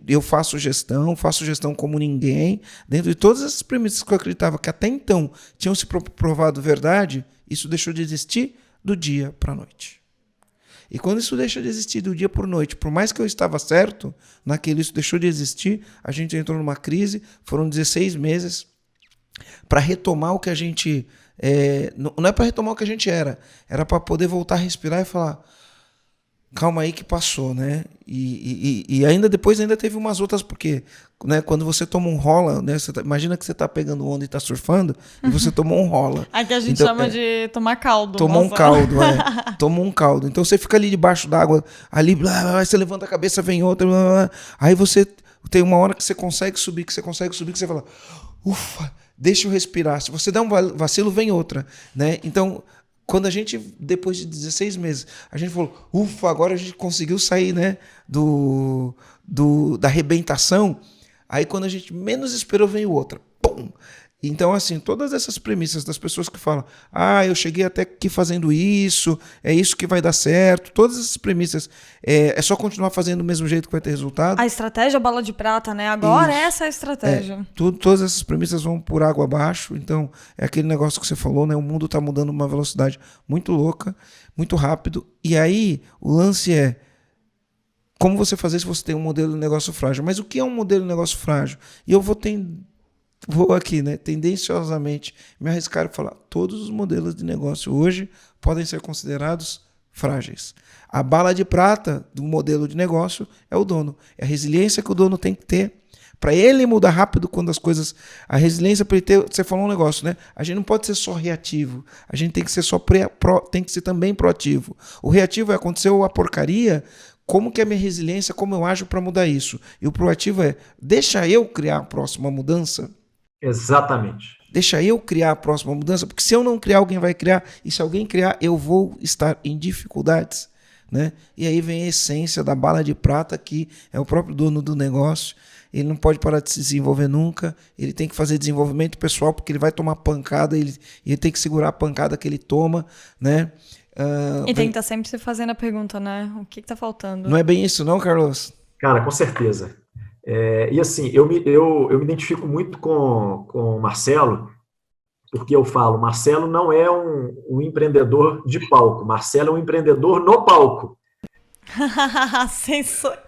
eu faço gestão como ninguém. Dentro de todas essas premissas que eu acreditava que até então tinham se provado verdade, isso deixou de existir do dia para a noite. E quando isso deixa de existir do dia para a noite, por mais que eu estava certo naquilo, isso deixou de existir, a gente entrou numa crise, foram 16 meses para retomar o que a gente... não é para retomar o que a gente era para poder voltar a respirar e falar, calma aí que passou, né? E ainda depois teve umas outras, porque, né, quando você toma um rola, né, imagina que você está pegando onda e está surfando, e você tomou um rola. Aqui a gente chama de tomar caldo. Tomou um caldo, tomou um caldo. Então você fica ali debaixo d'água, ali, blá, blá, você levanta a cabeça, vem outra, blá, blá, aí você tem uma hora que você consegue subir, que você fala, ufa, deixa eu respirar. Se você dá um vacilo, vem outra, né? Então, quando a gente, depois de 16 meses, a gente falou, ufa, agora a gente conseguiu sair, né, da arrebentação, aí quando a gente menos esperou, veio outra. Pum! Então, assim, todas essas premissas das pessoas que falam, eu cheguei até aqui fazendo isso, é isso que vai dar certo, todas essas premissas, é só continuar fazendo do mesmo jeito que vai ter resultado. A estratégia bala de prata, né? Agora isso. Essa é a estratégia. Todas essas premissas vão por água abaixo, então é aquele negócio que você falou, né? O mundo está mudando uma velocidade muito louca, muito rápido, e aí o lance é como você fazer se você tem um modelo de negócio frágil. Mas o que é um modelo de negócio frágil? E eu vou aqui, né, tendenciosamente me arriscar e falar, todos os modelos de negócio hoje podem ser considerados frágeis. A bala de prata do modelo de negócio é o dono. É a resiliência que o dono tem que ter para ele mudar rápido quando as coisas... A resiliência para ele ter... Você falou um negócio, né? A gente não pode ser só reativo. A gente tem que ser tem que ser também proativo. O reativo é aconteceu a porcaria... Como que é a minha resiliência, como eu ajo para mudar isso? E o proativo é, deixa eu criar a próxima mudança? Exatamente. Deixa eu criar a próxima mudança, porque se eu não criar, alguém vai criar, e se alguém criar, eu vou estar em dificuldades, né? E aí vem a essência da bala de prata, que é o próprio dono do negócio. Ele não pode parar de se desenvolver nunca, ele tem que fazer desenvolvimento pessoal, porque ele vai tomar pancada, ele tem que segurar a pancada que ele toma, né? E tem que estar sempre se fazendo a pergunta, né? O que está faltando? Não é bem isso não, Carlos? Cara, com certeza. E assim, eu me identifico muito com o Marcelo, porque eu falo, Marcelo não é um empreendedor de palco, Marcelo é um empreendedor no palco.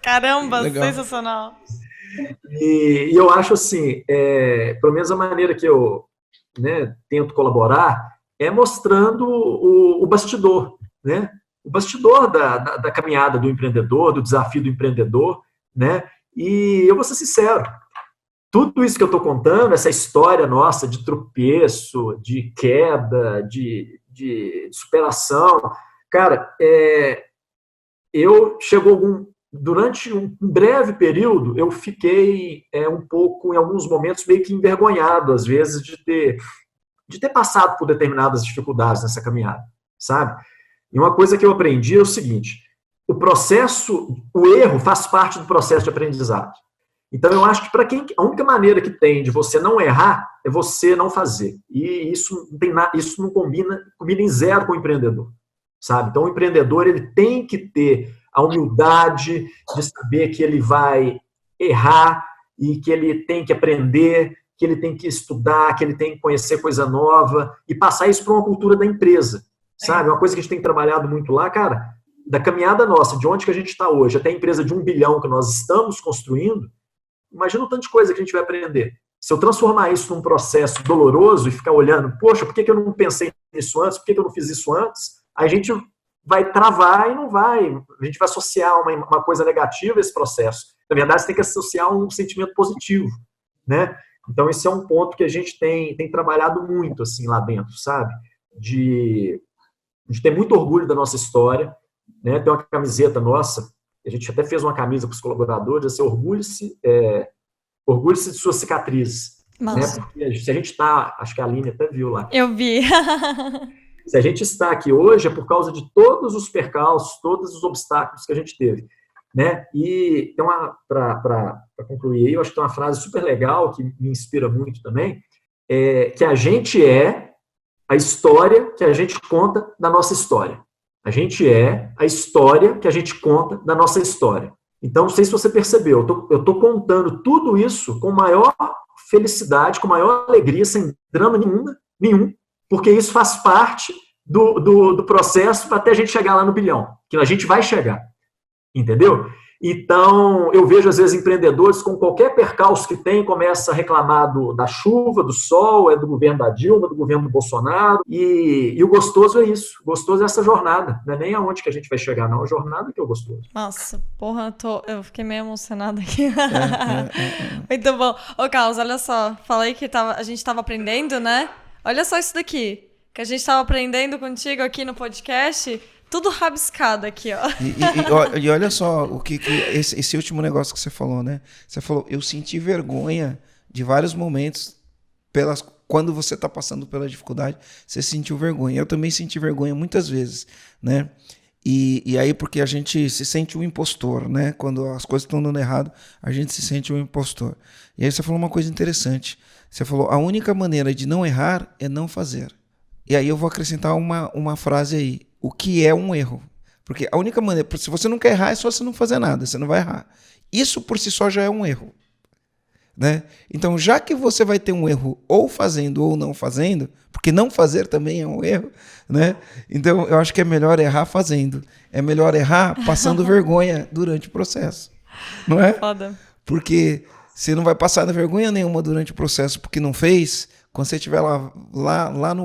Caramba, legal. Sensacional. E eu acho assim, pelo menos a maneira que eu, né, tento colaborar é mostrando o bastidor, né? O bastidor da caminhada do empreendedor, do desafio do empreendedor, né? E eu vou ser sincero, tudo isso que eu estou contando, essa história nossa de tropeço, de queda, de superação, cara, durante um breve período, eu fiquei um pouco, em alguns momentos, meio que envergonhado, às vezes, de ter passado por determinadas dificuldades nessa caminhada, sabe? E uma coisa que eu aprendi é o seguinte, o erro faz parte do processo de aprendizado. Então, eu acho que a única maneira que tem de você não errar é você não fazer. E isso não combina em zero com o empreendedor, sabe? Então, o empreendedor, ele tem que ter a humildade de saber que ele vai errar e que ele tem que aprender, que ele tem que estudar, que ele tem que conhecer coisa nova e passar isso para uma cultura da empresa, sabe? Uma coisa que a gente tem trabalhado muito lá, cara, da caminhada nossa, de onde que a gente está hoje, até a empresa de 1 bilhão que nós estamos construindo, imagina o tanto de coisa que a gente vai aprender. Se eu transformar isso num processo doloroso e ficar olhando, poxa, por que eu não pensei nisso antes? Por que eu não fiz isso antes? A gente vai travar e não vai. A gente vai associar uma coisa negativa a esse processo. Na verdade, você tem que associar um sentimento positivo, né? Então, esse é um ponto que a gente tem trabalhado muito, assim, lá dentro, sabe? De ter muito orgulho da nossa história, né? Tem uma camiseta nossa, a gente até fez uma camisa para os colaboradores, assim, orgulhe-se de suas cicatrizes. Né? Porque se a gente está, acho que a Aline até viu lá. Eu vi. Se a gente está aqui hoje é por causa de todos os percalços, todos os obstáculos que a gente teve. Né? E tem para concluir aí, eu acho que tem uma frase super legal que me inspira muito também, que a gente é a história que a gente conta da nossa história. A gente é a história que a gente conta da nossa história. Então, não sei se você percebeu, eu tô contando tudo isso com maior felicidade, com maior alegria, sem drama nenhum, porque isso faz parte do processo para até a gente chegar lá no bilhão, que a gente vai chegar, entendeu? Então, eu vejo, às vezes, empreendedores com qualquer percalço que tem, começa a reclamar da chuva, do sol, do governo da Dilma, do governo do Bolsonaro, e o gostoso é isso, o gostoso é essa jornada, não é nem aonde que a gente vai chegar, não, a jornada que é o gostoso. Nossa, porra, eu fiquei meio emocionada aqui. Muito bom. Ô, Carlos, olha só, falei que a gente tava aprendendo, né? Olha só isso daqui, que a gente tava aprendendo contigo aqui no podcast. Tudo rabiscado aqui, ó. E olha só o que esse último negócio que você falou, né? Você falou, eu senti vergonha de vários momentos quando você está passando pela dificuldade, você sentiu vergonha. Eu também senti vergonha muitas vezes, né? E aí porque a gente se sente um impostor, né? Quando as coisas estão dando errado, a gente se sente um impostor. E aí você falou uma coisa interessante. Você falou, a única maneira de não errar é não fazer. E aí eu vou acrescentar uma frase aí. O que é um erro? Porque a única maneira, se você não quer errar, é só você não fazer nada, você não vai errar. Isso por si só já é um erro, né? Então, já que você vai ter um erro ou fazendo ou não fazendo, porque não fazer também é um erro, né? Então, eu acho que é melhor errar fazendo. É melhor errar passando vergonha durante o processo, não é? Foda. Porque você não vai passar vergonha nenhuma durante o processo porque não fez. Quando você estiver lá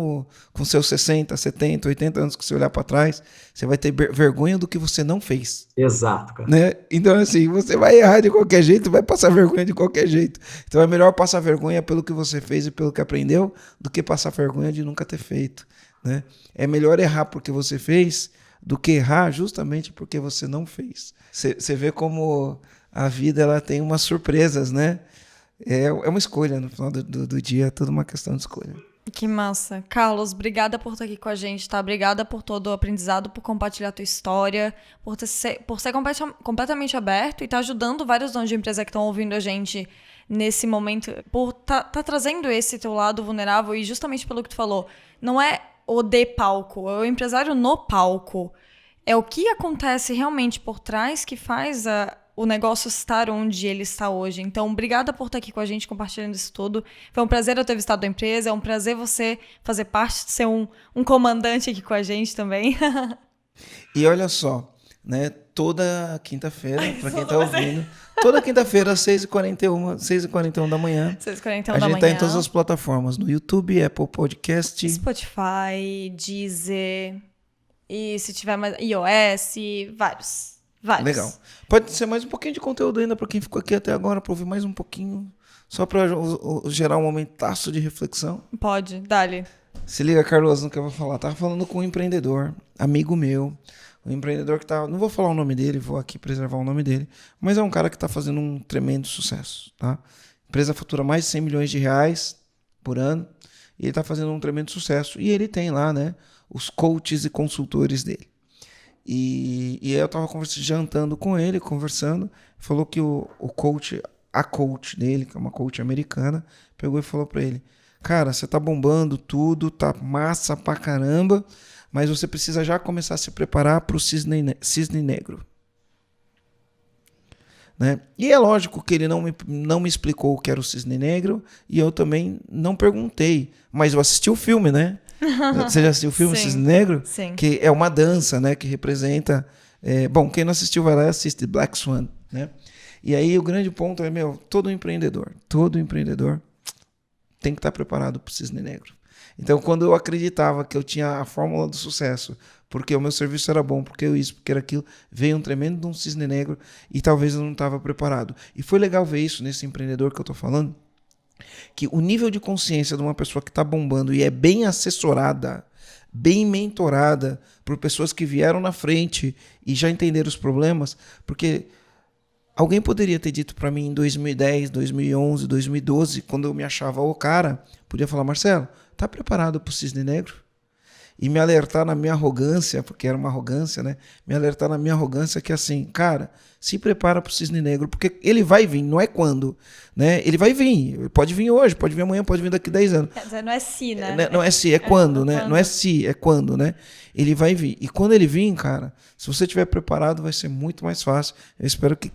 com seus 60, 70, 80 anos, que você olhar para trás, você vai ter vergonha do que você não fez. Exato, cara. Né? Então, assim, você vai errar de qualquer jeito, vai passar vergonha de qualquer jeito. Então, é melhor passar vergonha pelo que você fez e pelo que aprendeu do que passar vergonha de nunca ter feito. Né? É melhor errar porque você fez do que errar justamente porque você não fez. Você vê como a vida ela tem umas surpresas, né? É uma escolha, no final do dia, é tudo uma questão de escolha. Que massa. Carlos, obrigada por estar aqui com a gente, tá? Obrigada por todo o aprendizado, por compartilhar a tua história, por ser completamente aberto e estar ajudando vários donos de empresa que estão ouvindo a gente nesse momento, por tá trazendo esse teu lado vulnerável e justamente pelo que tu falou, não é o de palco, é o empresário no palco. É o que acontece realmente por trás que faz o negócio estar onde ele está hoje. Então, obrigada por estar aqui com a gente, compartilhando isso tudo. Foi um prazer eu ter visitado a empresa, é um prazer você fazer parte, ser um comandante aqui com a gente também. E olha só, né, toda quinta-feira, para quem está ouvindo, toda quinta-feira, às 6h41 da manhã, 6h41 a gente está em todas as plataformas, no YouTube, Apple Podcast, Spotify, Deezer, e se tiver mais, iOS, vários. Legal. Pode ser mais um pouquinho de conteúdo ainda para quem ficou aqui até agora, para ouvir mais um pouquinho, só para gerar um momentaço de reflexão. Pode, dá-lhe. Se liga, Carlos, no que eu vou falar. Tava falando com um empreendedor, amigo meu, um empreendedor que tá, não vou falar o nome dele, vou aqui preservar o nome dele, mas é um cara que está fazendo um tremendo sucesso, tá? A empresa fatura mais de 100 milhões de reais por ano e ele está fazendo um tremendo sucesso. E ele tem lá, né, os coaches e consultores dele. E aí eu tava jantando com ele, conversando, falou que a coach dele, que é uma coach americana, pegou e falou pra ele, cara, você tá bombando tudo, tá massa pra caramba, mas você precisa já começar a se preparar pro cisne negro. Né? E é lógico que ele não me explicou o que era o cisne negro, e eu também não perguntei, mas eu assisti o filme, né? Você já assistiu o filme Cisne Negro? Sim. Que é uma dança, né? Que representa... bom, quem não assistiu vai lá e assiste Black Swan, né? E aí o grande ponto é, todo empreendedor tem que estar preparado para o Cisne Negro. Então, quando eu acreditava que eu tinha a fórmula do sucesso, porque o meu serviço era bom, porque isso, porque era aquilo, veio um tremendo de um Cisne Negro e talvez eu não estava preparado. E foi legal ver isso nesse empreendedor que eu estou falando, que o nível de consciência de uma pessoa que está bombando e é bem assessorada, bem mentorada por pessoas que vieram na frente e já entenderam os problemas, porque alguém poderia ter dito para mim em 2010, 2011, 2012, quando eu me achava o cara, podia falar, Marcelo, tá preparado para o Cisne Negro? e me alertar na minha arrogância, porque era uma arrogância, né? Me alertar na minha arrogância que assim, cara, se prepara pro cisne negro, porque ele vai vir, não é quando, né? Ele vai vir, pode vir hoje, pode vir amanhã, pode vir daqui 10 anos. Quer dizer, não é se, né? Não é se, é quando, né? Não é se, é quando, né? Ele vai vir. E quando ele vir, cara, se você estiver preparado, vai ser muito mais fácil. Eu espero que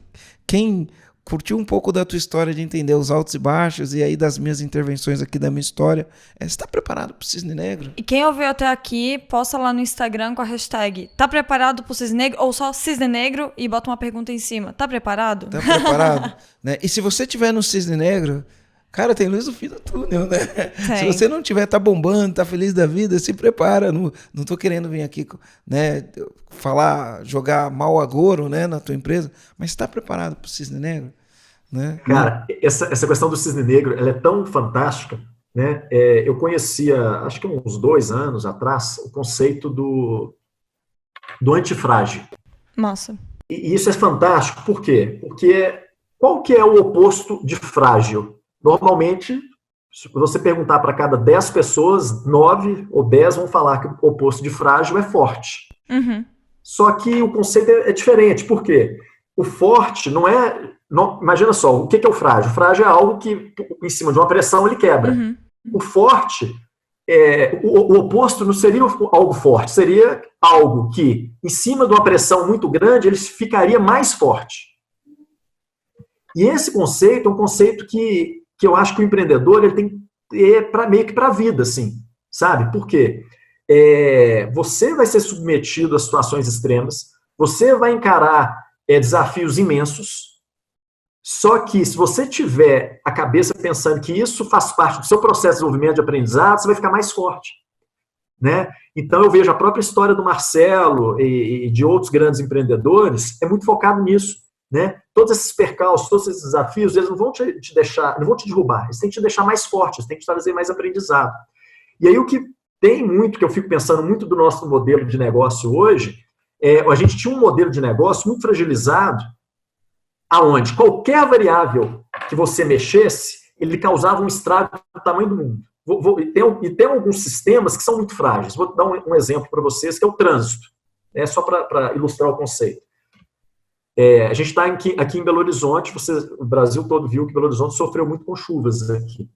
quem curtiu um pouco da tua história, de entender os altos e baixos, e aí das minhas intervenções aqui da minha história, você está preparado pro cisne negro? E quem ouviu até aqui, posta lá no Instagram com a hashtag tá preparado pro cisne negro, ou só cisne negro, e bota uma pergunta em cima. Tá preparado? Tá preparado? Né? E se você tiver no cisne negro, cara, tem luz no fim do túnel, né? Se você não tiver, tá bombando, tá feliz da vida, se prepara. Não tô querendo vir aqui, né, falar, jogar mau agouro, né, na tua empresa, mas está preparado pro cisne negro? Né? Cara, essa questão do cisne negro, ela é tão fantástica, né? Eu conhecia, acho que uns 2 anos atrás, o conceito do antifrágil. Nossa. E isso é fantástico, por quê? Porque qual que é o oposto de frágil? Normalmente, se você perguntar para cada 10 pessoas, 9 ou 10 vão falar que o oposto de frágil é forte. Uhum. Só que o conceito é diferente, por quê? O forte não é... imagina só, o que é o frágil? O frágil é algo que, em cima de uma pressão, ele quebra. Uhum. O forte, o oposto não seria algo forte, seria algo que, em cima de uma pressão muito grande, ele ficaria mais forte. E esse conceito é um conceito que eu acho que o empreendedor ele tem que ter meio que para a vida, assim, sabe? Por quê? Você vai ser submetido a situações extremas, você vai encarar desafios imensos. Só que se você tiver a cabeça pensando que isso faz parte do seu processo de desenvolvimento de aprendizado, você vai ficar mais forte, né? Então eu vejo a própria história do Marcelo e de outros grandes empreendedores, é muito focado nisso, né? Todos esses percalços, todos esses desafios, eles não vão te deixar, não vão te derrubar, eles têm que te deixar mais forte, eles têm que te trazer mais aprendizado. E aí o que tem muito, que eu fico pensando muito do nosso modelo de negócio hoje, a gente tinha um modelo de negócio muito fragilizado, aonde qualquer variável que você mexesse, ele causava um estrago do tamanho do mundo. E tem alguns sistemas que são muito frágeis. Vou dar um exemplo para vocês, que é o trânsito. Só para ilustrar o conceito. A gente está aqui em Belo Horizonte, o Brasil todo viu que Belo Horizonte sofreu muito com chuvas aqui.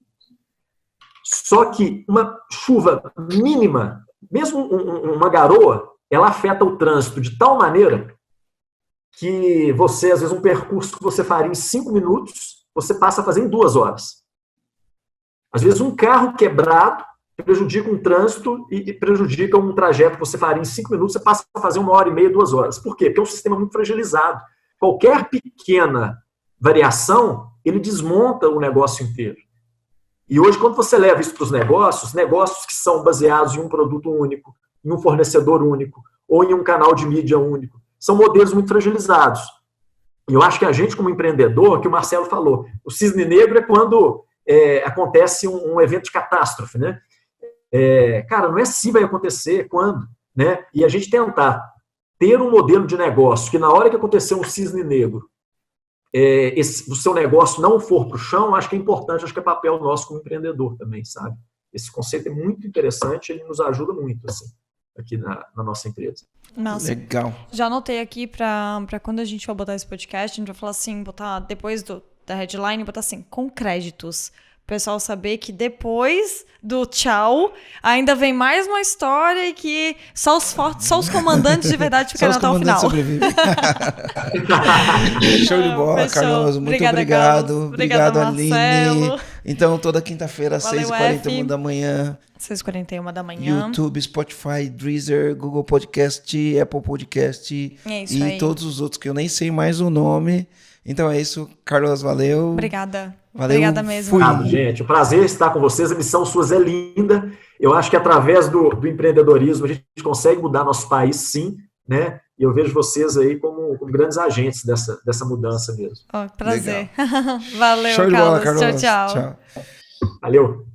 Só que uma chuva mínima, mesmo uma garoa, ela afeta o trânsito de tal maneira que você, às vezes, um percurso que você faria em 5 minutos, você passa a fazer em 2 horas. Às vezes, um carro quebrado prejudica um trânsito e prejudica um trajeto que você faria em 5 minutos, você passa a fazer 1h30, 2 horas. Por quê? Porque é um sistema muito fragilizado. Qualquer pequena variação, ele desmonta o negócio inteiro. E hoje, quando você leva isso para os negócios que são baseados em um produto único, em um fornecedor único, ou em um canal de mídia único, são modelos muito fragilizados. E eu acho que a gente, como empreendedor, que o Marcelo falou, o cisne negro é quando acontece um evento de catástrofe, né? Cara, não é se vai acontecer, é quando, né? E a gente tentar ter um modelo de negócio que na hora que acontecer um cisne negro, o seu negócio não for para o chão, acho que é importante, acho que é papel nosso como empreendedor também, sabe? Esse conceito é muito interessante, ele nos ajuda muito, assim, aqui na nossa empresa. Nossa. Legal. Já anotei aqui pra quando a gente for botar esse podcast, a gente vai falar assim, botar depois da headline, botar assim, com créditos. O pessoal saber que depois do tchau, ainda vem mais uma história e que só os comandantes de verdade ficaram até o final. Show de bola, Carlos. Muito obrigado. Obrigado, Aline. Marcelo. Então, toda quinta-feira, às 6h41 da manhã. 6h41 da manhã. YouTube, Spotify, Deezer, Google Podcast, Apple Podcast e aí. Todos os outros que eu nem sei mais o nome. Então é isso, Carlos, valeu. Obrigada. Valeu. Obrigada mesmo. Obrigado, gente. O prazer estar com vocês. A missão suas é linda. Eu acho que através do empreendedorismo a gente consegue mudar nosso país, sim, né? E eu vejo vocês aí como grandes agentes dessa mudança mesmo. Prazer. Valeu, Show de bola, Carlos. Carlos. Tchau. Valeu.